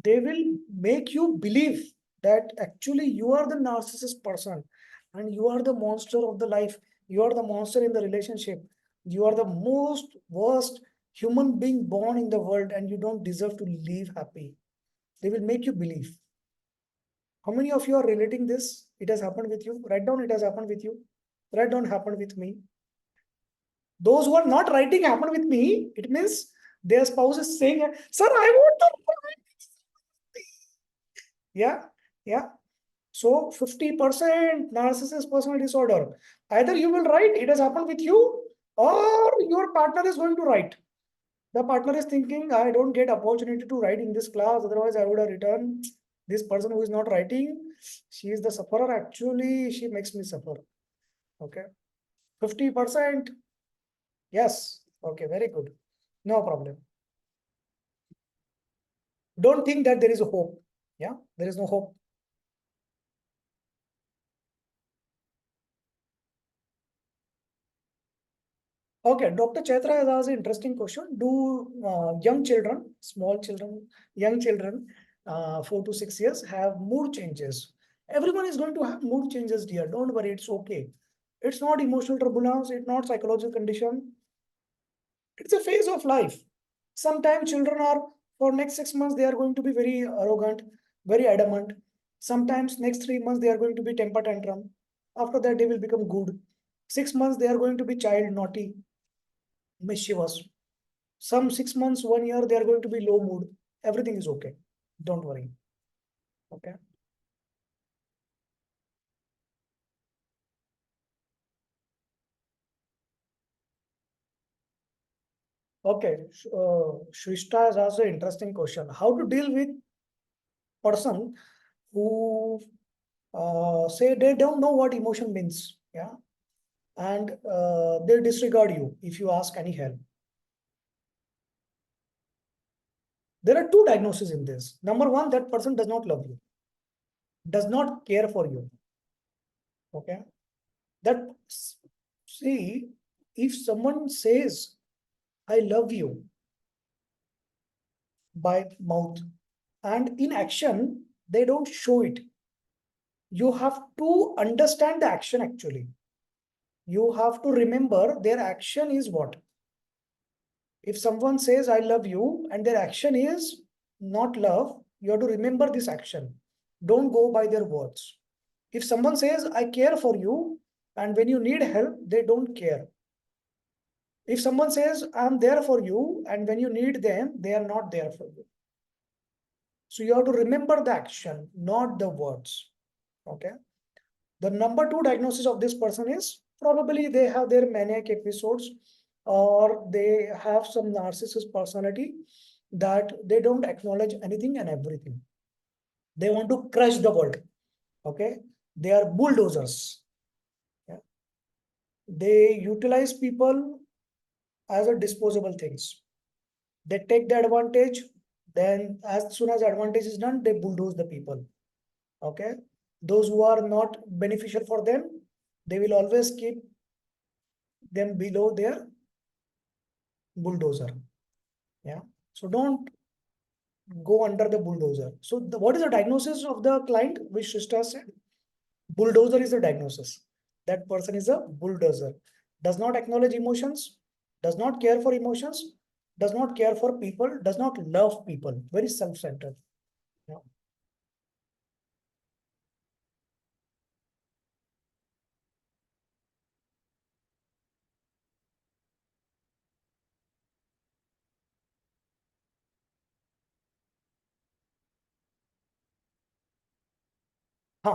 they will make you believe that actually you are the narcissist person and you are the monster of the life. You are the monster in the relationship. You are the most worst human being born in the world and you don't deserve to live happy. They will make you believe. How many of you are relating this? It has happened with you. Write down it has happened with you. Write down happened with me. Those who are not writing happened with me, it means their spouse is saying, sir, I want to. Yeah, yeah. So 50% narcissist personality disorder. Either you will write, it has happened with you, or your partner is going to write. The partner is thinking, I don't get opportunity to write in this class, otherwise I would have written. This person who is not writing, she is the sufferer. Actually, she makes me suffer. Okay. 50%. Yes. Okay, very good. No problem. Don't think that there is a hope. Yeah, there is no hope. Okay, Dr. Chaitra has asked an interesting question. Do young children, small children, young children, 4 to 6 years, have mood changes? Everyone is going to have mood changes, dear. Don't worry, it's okay. It's not emotional turbulence, it's not psychological condition. It's a phase of life. Sometimes children are, for next 6 months, they are going to be very arrogant, very adamant. Sometimes next 3 months, they are going to be temper tantrum. After that, they will become good. 6 months, they are going to be child naughty, mischievous. Some 6 months, 1 year, they are going to be low mood. Everything is okay. Don't worry. Okay. Okay. Shrishta has asked an interesting question. How to deal with person who say they don't know what emotion means. Yeah. And they disregard you if you ask any help. There are two diagnoses in this. Number one, that person does not love you, does not care for you. Okay. That, see, if someone says, I love you by mouth and in action, they don't show it. You have to understand the action actually. You have to remember their action is what? If someone says, I love you, and their action is not love, you have to remember this action. Don't go by their words. If someone says, I care for you, and when you need help, they don't care. If someone says, I'm there for you, and when you need them, they are not there for you. So you have to remember the action, not the words. Okay. The number two diagnosis of this person is probably they have their maniac episodes or they have some narcissist personality that they don't acknowledge anything and everything. They want to crush the world. Okay. They are bulldozers. Yeah. They utilize people as a disposable things. They take the advantage, then as soon as advantage is done, they bulldoze the people. Okay. Those who are not beneficial for them, they will always keep them below their bulldozer. Yeah. So don't go under the bulldozer. So what is the diagnosis of the client, which Shrishta said? Bulldozer is the diagnosis. That person is a bulldozer. Does not acknowledge emotions, does not care for emotions, does not care for people, does not love people. Very self-centered. Yeah.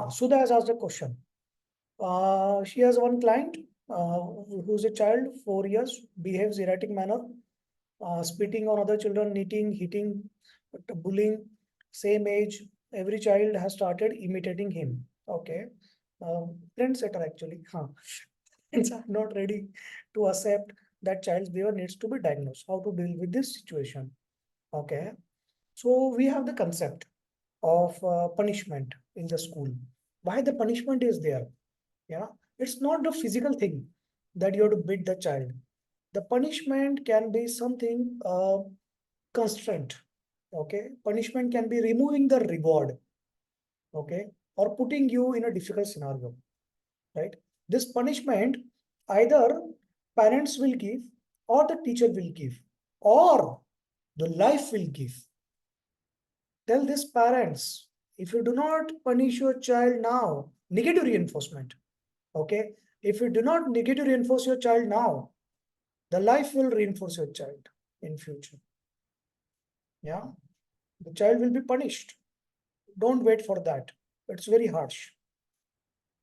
Sudha has asked a question. She has one client who's a child, 4 years, behaves erratic manner, spitting on other children, knitting, hitting, bullying, same age. Every child has started imitating him. Okay. Trendsetter actually. Parents are not ready to accept that child's behavior needs to be diagnosed. How to deal with this situation? Okay. So we have the concept of punishment in the school. Why the punishment is there? Yeah, it's not the physical thing that you have to beat the child. The punishment can be something constraint. Okay, punishment can be removing the reward. Okay, or putting you in a difficult scenario. Right. This punishment either parents will give, or the teacher will give, or the life will give. Tell these parents, if you do not punish your child now, negative reinforcement. Okay. If you do not negative reinforce your child now, the life will reinforce your child in future. Yeah. The child will be punished. Don't wait for that. It's very harsh.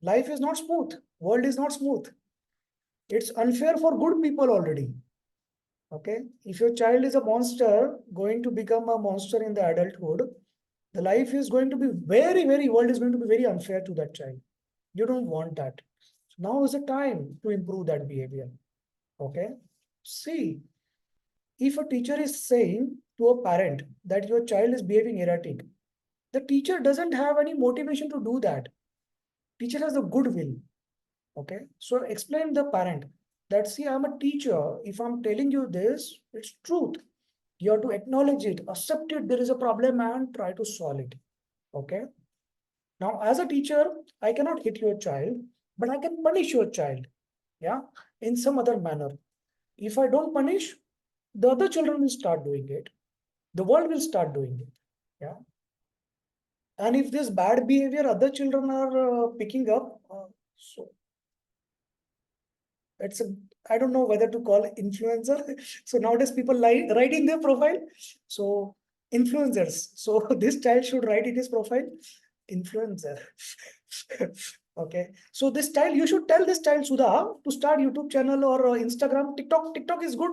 Life is not smooth. World is not smooth. It's unfair for good people already. Okay. If your child is a monster, going to become a monster in the adulthood, the life is going to be world is going to be very unfair to that child. You don't want that. So now is the time to improve that behavior. Okay. See, if a teacher is saying to a parent that your child is behaving erratic, the teacher doesn't have any motivation to do that. Teacher has the goodwill. Okay. So explain the parent that, see, I'm a teacher. If I'm telling you this, it's truth. You have to acknowledge it, accept it. There is a problem and try to solve it. Okay. Now, as a teacher, I cannot hit your child, but I can punish your child. Yeah. In some other manner. If I don't punish, the other children will start doing it. The world will start doing it. Yeah. And if this bad behavior other children are picking up, so it's a, I don't know whether to call it influencer. So nowadays people write in their profile. So influencers. So this child should write in his profile, influencer. Okay. So this child, you should tell this child, Sudha, to start YouTube channel or Instagram. TikTok is good,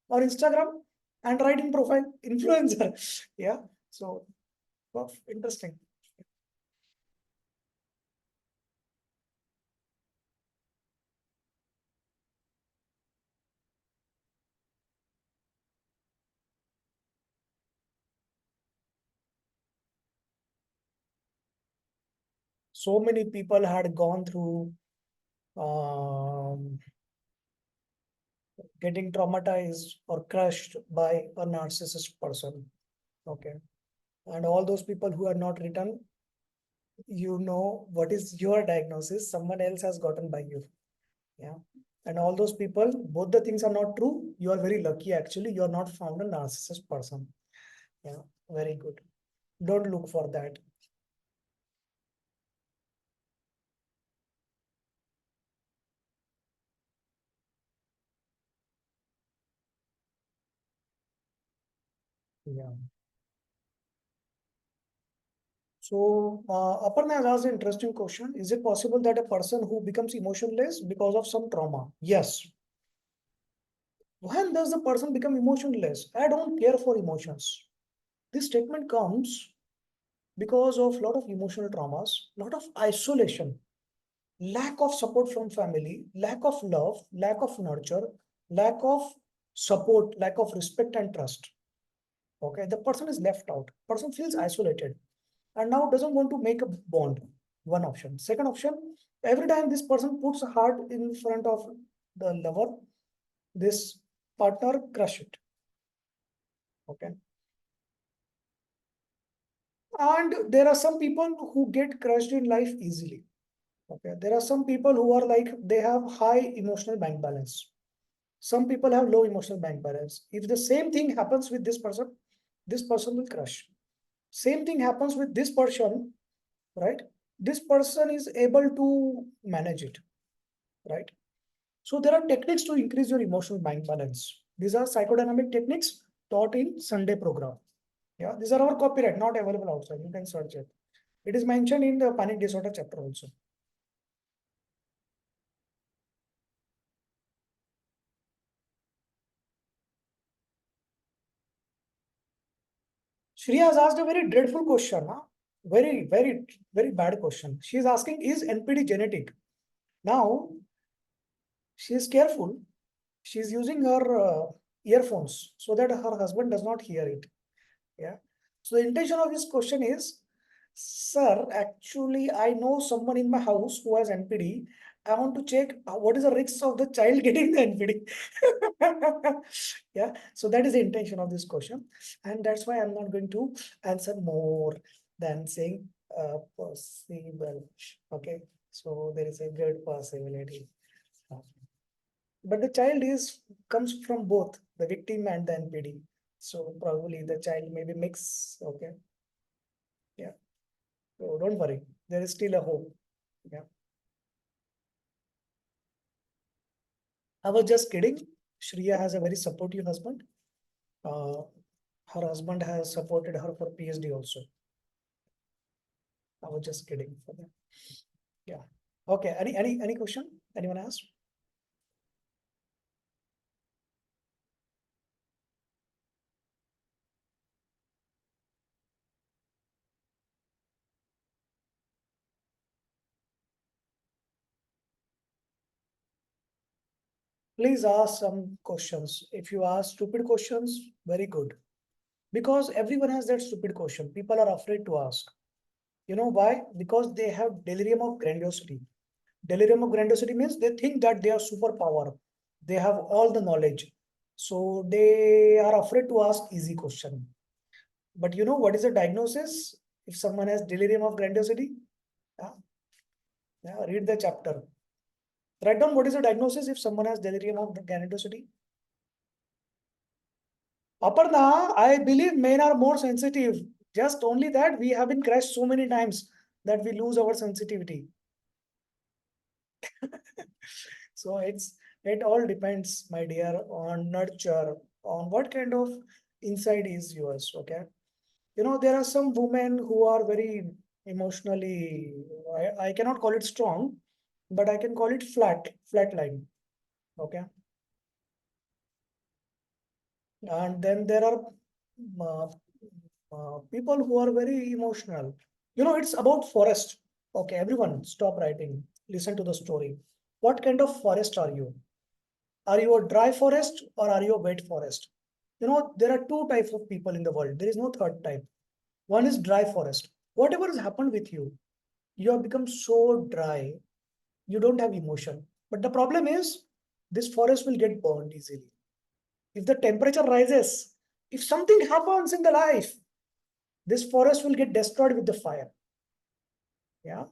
or Instagram, and write in profile, influencer. Yeah. So well, interesting. So many people had gone through um, getting traumatized or crushed by a narcissist person. Okay. And all those people who are not written, you know what is your diagnosis, someone else has gotten by you. Yeah. And all those people, both the things are not true. You are very lucky actually. You are not found a narcissist person. Yeah. Very good. Don't look for that. Yeah. So, Aparna has asked an interesting question. Is it possible that a person who becomes emotionless because of some trauma? Yes. When does the person become emotionless? I don't care for emotions. This statement comes because of a lot of emotional traumas, lot of isolation, lack of support from family, lack of love, lack of nurture, lack of support, lack of respect and trust. Okay, the person is left out. Person feels isolated and now doesn't want to make a bond. One option. Second option, every time this person puts a heart in front of the lover, this partner crush it. Okay. And there are some people who get crushed in life easily. Okay. There are some people who are like, they have high emotional bank balance. Some people have low emotional bank balance. If the same thing happens with this person will crush. Same thing happens with this person, right? This person is able to manage it, right? So there are techniques to increase your emotional bank balance. These are psychodynamic techniques taught in Sunday program. Yeah, these are our copyright, not available outside. You can search it. It is mentioned in the panic disorder chapter also. Shriya has asked a very dreadful question. Huh? Very, very, very bad question. She is asking, is NPD genetic? Now, she is careful. She is using her earphones so that her husband does not hear it. Yeah. So the intention of this question is, sir, actually, I know someone in my house who has NPD. I want to check what is the risks of the child getting the NPD. Yeah. So that is the intention of this question. And that's why I'm not going to answer more than saying possible. Okay. So there is a good possibility. But the child is comes from both the victim and the NPD. So probably the child may be mix. Okay. Yeah. So don't worry. There is still a hope. Yeah. I was just kidding. Shriya has a very supportive husband. Uh, her husband has supported her for PhD also. I was just kidding for that. Yeah. Okay. Any question? Anyone ask? Please ask some questions. If you ask stupid questions, very good. Because everyone has that stupid question. People are afraid to ask. You know why? Because they have delirium of grandiosity. Delirium of grandiosity means they think that they are superpower. They have all the knowledge. So they are afraid to ask easy question. But you know what is the diagnosis? If someone has delirium of grandiosity, yeah, yeah, read the chapter. Write down what is the diagnosis if someone has delirium of grandiosity. Aparna, I believe men are more sensitive. Just only that we have been crushed so many times that we lose our sensitivity. So it all depends, my dear, on nurture, on what kind of inside is yours. Okay. You know, there are some women who are very emotionally, I cannot call it strong, but I can call it flat line. Okay. And then there are uh, people who are very emotional. You know, it's about forest. Okay, everyone, stop writing. Listen to the story. What kind of forest are you? Are you a dry forest or are you a wet forest? You know, there are two types of people in the world. There is no third type. One is dry forest. Whatever has happened with you, you have become so dry, you don't have emotion. But the problem is, this forest will get burned easily. If the temperature rises, if something happens in the life, this forest will get destroyed with the fire. Yeah.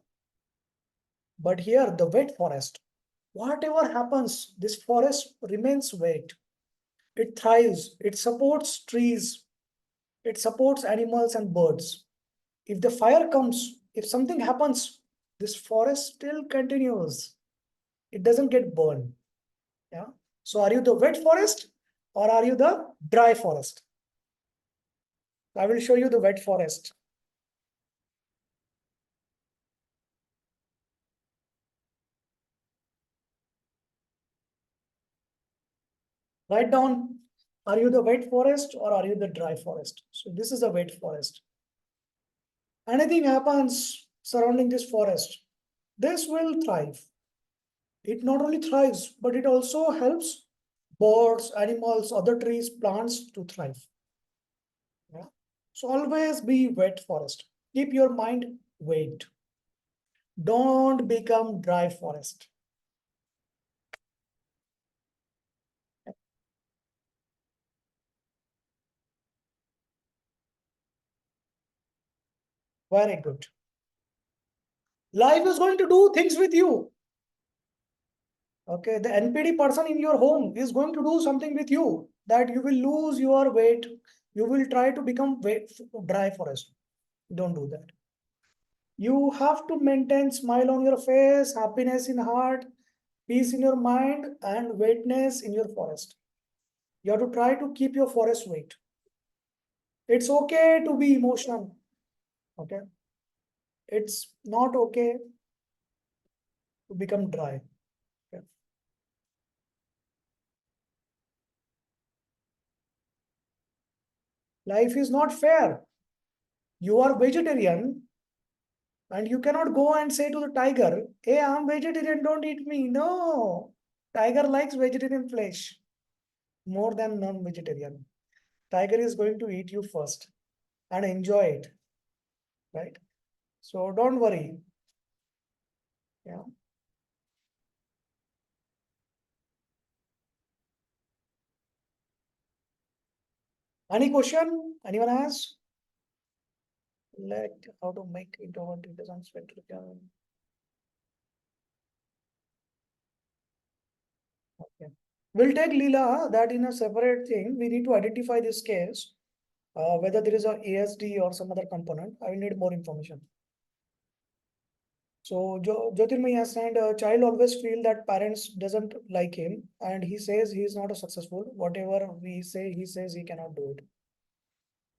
But here, the wet forest, whatever happens, this forest remains wet. It thrives, it supports trees, it supports animals and birds. If the fire comes, if something happens, this forest still continues. It doesn't get burned. Yeah. So are you the wet forest or are you the dry forest? I will show you the wet forest. Write down, are you the wet forest or are you the dry forest? So this is a wet forest. Anything happens surrounding this forest, this will thrive. It not only thrives, but it also helps birds, animals, other trees, plants to thrive. Yeah. So always be wet forest. Keep your mind wet. Don't become dry forest. Very good. Life is going to do things with you. Okay, the NPD person in your home is going to do something with you, that you will lose your weight. You will try to become dry forest. Don't do that. You have to maintain smile on your face, happiness in heart, peace in your mind, and weightness in your forest. You have to try to keep your forest weight. It's okay to be emotional. Okay. It's not okay to become dry. Okay. Life is not fair. You are vegetarian and you cannot go and say to the tiger, hey, I'm vegetarian, don't eat me. No. Tiger likes vegetarian flesh more than non-vegetarian. Tiger is going to eat you first and enjoy it. Right? So don't worry. Yeah. Any question? Anyone has? Like how to make introvert into spectrum. Okay. We'll take Leela that in a separate thing. We need to identify this case, whether there is a ASD or some other component. I will need more information. So Jyotirmay has said a child always feel that parents doesn't like him and he says he is not a successful. Whatever we say, he says he cannot do it.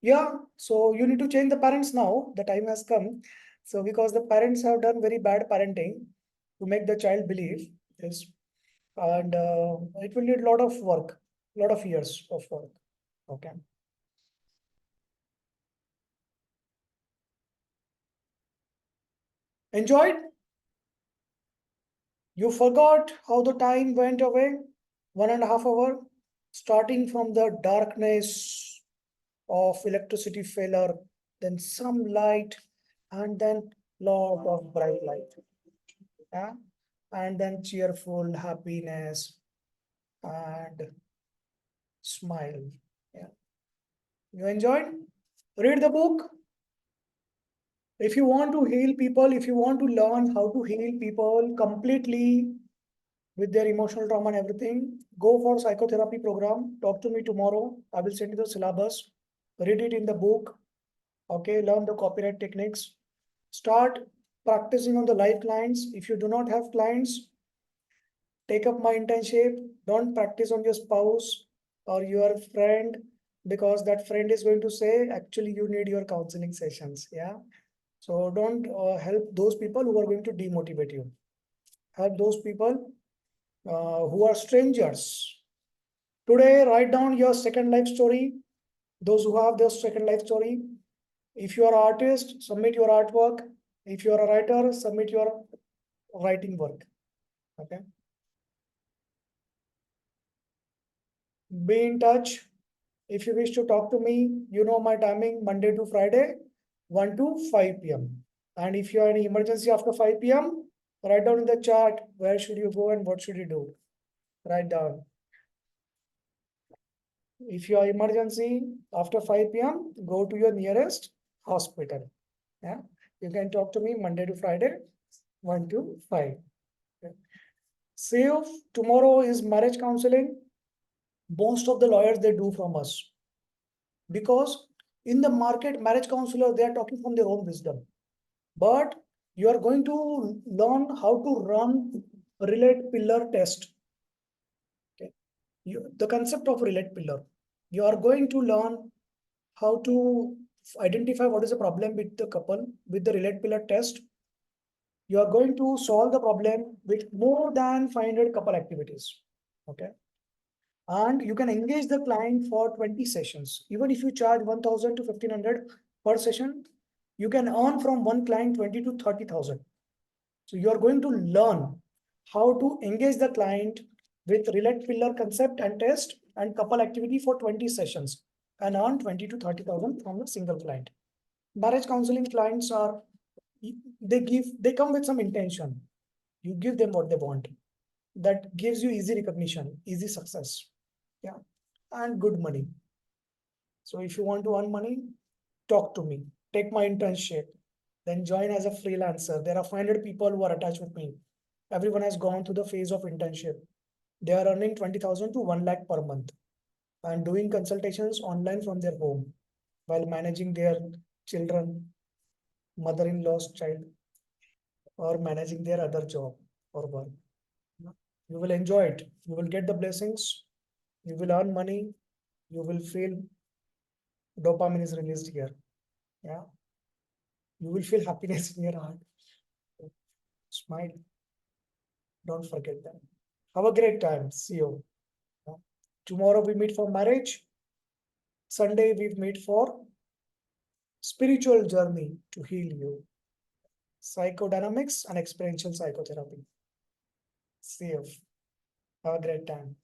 Yeah, so you need to change the parents now. The time has come. So because the parents have done very bad parenting to make the child believe this, and it will need a lot of work, lot of years of work. Okay. Enjoyed? You forgot how the time went away? 1.5 hours, starting from the darkness of electricity failure, then some light, and then lot of bright light. Yeah? And then cheerful happiness and smile. Yeah. You enjoyed? Read the book. If you want to heal people, if you want to learn how to heal people completely with their emotional trauma and everything, go for psychotherapy program. Talk to me tomorrow. I will send you the syllabus. Read it in the book. Okay, learn the copyright techniques. Start practicing on the live clients. If you do not have clients, take up my internship. Don't practice on your spouse or your friend, because that friend is going to say, actually, you need your counseling sessions. Yeah. So don't help those people who are going to demotivate you. Help those people who are strangers. Today, write down your second life story. Those who have their second life story. If you are an artist, submit your artwork. If you are a writer, submit your writing work. Okay. Be in touch. If you wish to talk to me, you know my timing, Monday to Friday, 1 to 5 p.m. And if you have any emergency after 5 p.m., write down in the chat, where should you go and what should you do? Write down. If you are emergency after 5 p.m., go to your nearest hospital. Yeah. You can talk to me Monday to Friday, 1 to 5. Okay. See you. Tomorrow is marriage counseling. Most of the lawyers, they do from us. Because in the market, marriage counselor, they are talking from their own wisdom. But you are going to learn how to run relate pillar test. Okay. The concept of relate pillar. You are going to learn how to identify what is the problem with the couple with the relate pillar test. You are going to solve the problem with more than 500 couple activities. Okay. And you can engage the client for 20 sessions. Even if you charge 1,000 to 1,500 per session, you can earn from one client 20 to 30,000. So you are going to learn how to engage the client with relate pillar concept and test and couple activity for 20 sessions and earn 20 to 30,000 from a single client. Marriage counseling clients are, they come with some intention. You give them what they want. That gives you easy recognition, easy success. Yeah. And good money. So if you want to earn money, talk to me. Take my internship. Then join as a freelancer. There are 500 people who are attached with me. Everyone has gone through the phase of internship. They are earning 20,000 to 1 lakh per month and doing consultations online from their home while managing their children, mother-in-law's child, or managing their other job or work. You will enjoy it. You will get the blessings. You will earn money. You will feel dopamine is released here. Yeah. You will feel happiness in your heart. Smile. Don't forget that. Have a great time. See you. Tomorrow we meet for marriage. Sunday we meet for spiritual journey to heal you. Psychodynamics and experiential psychotherapy. See you. Have a great time.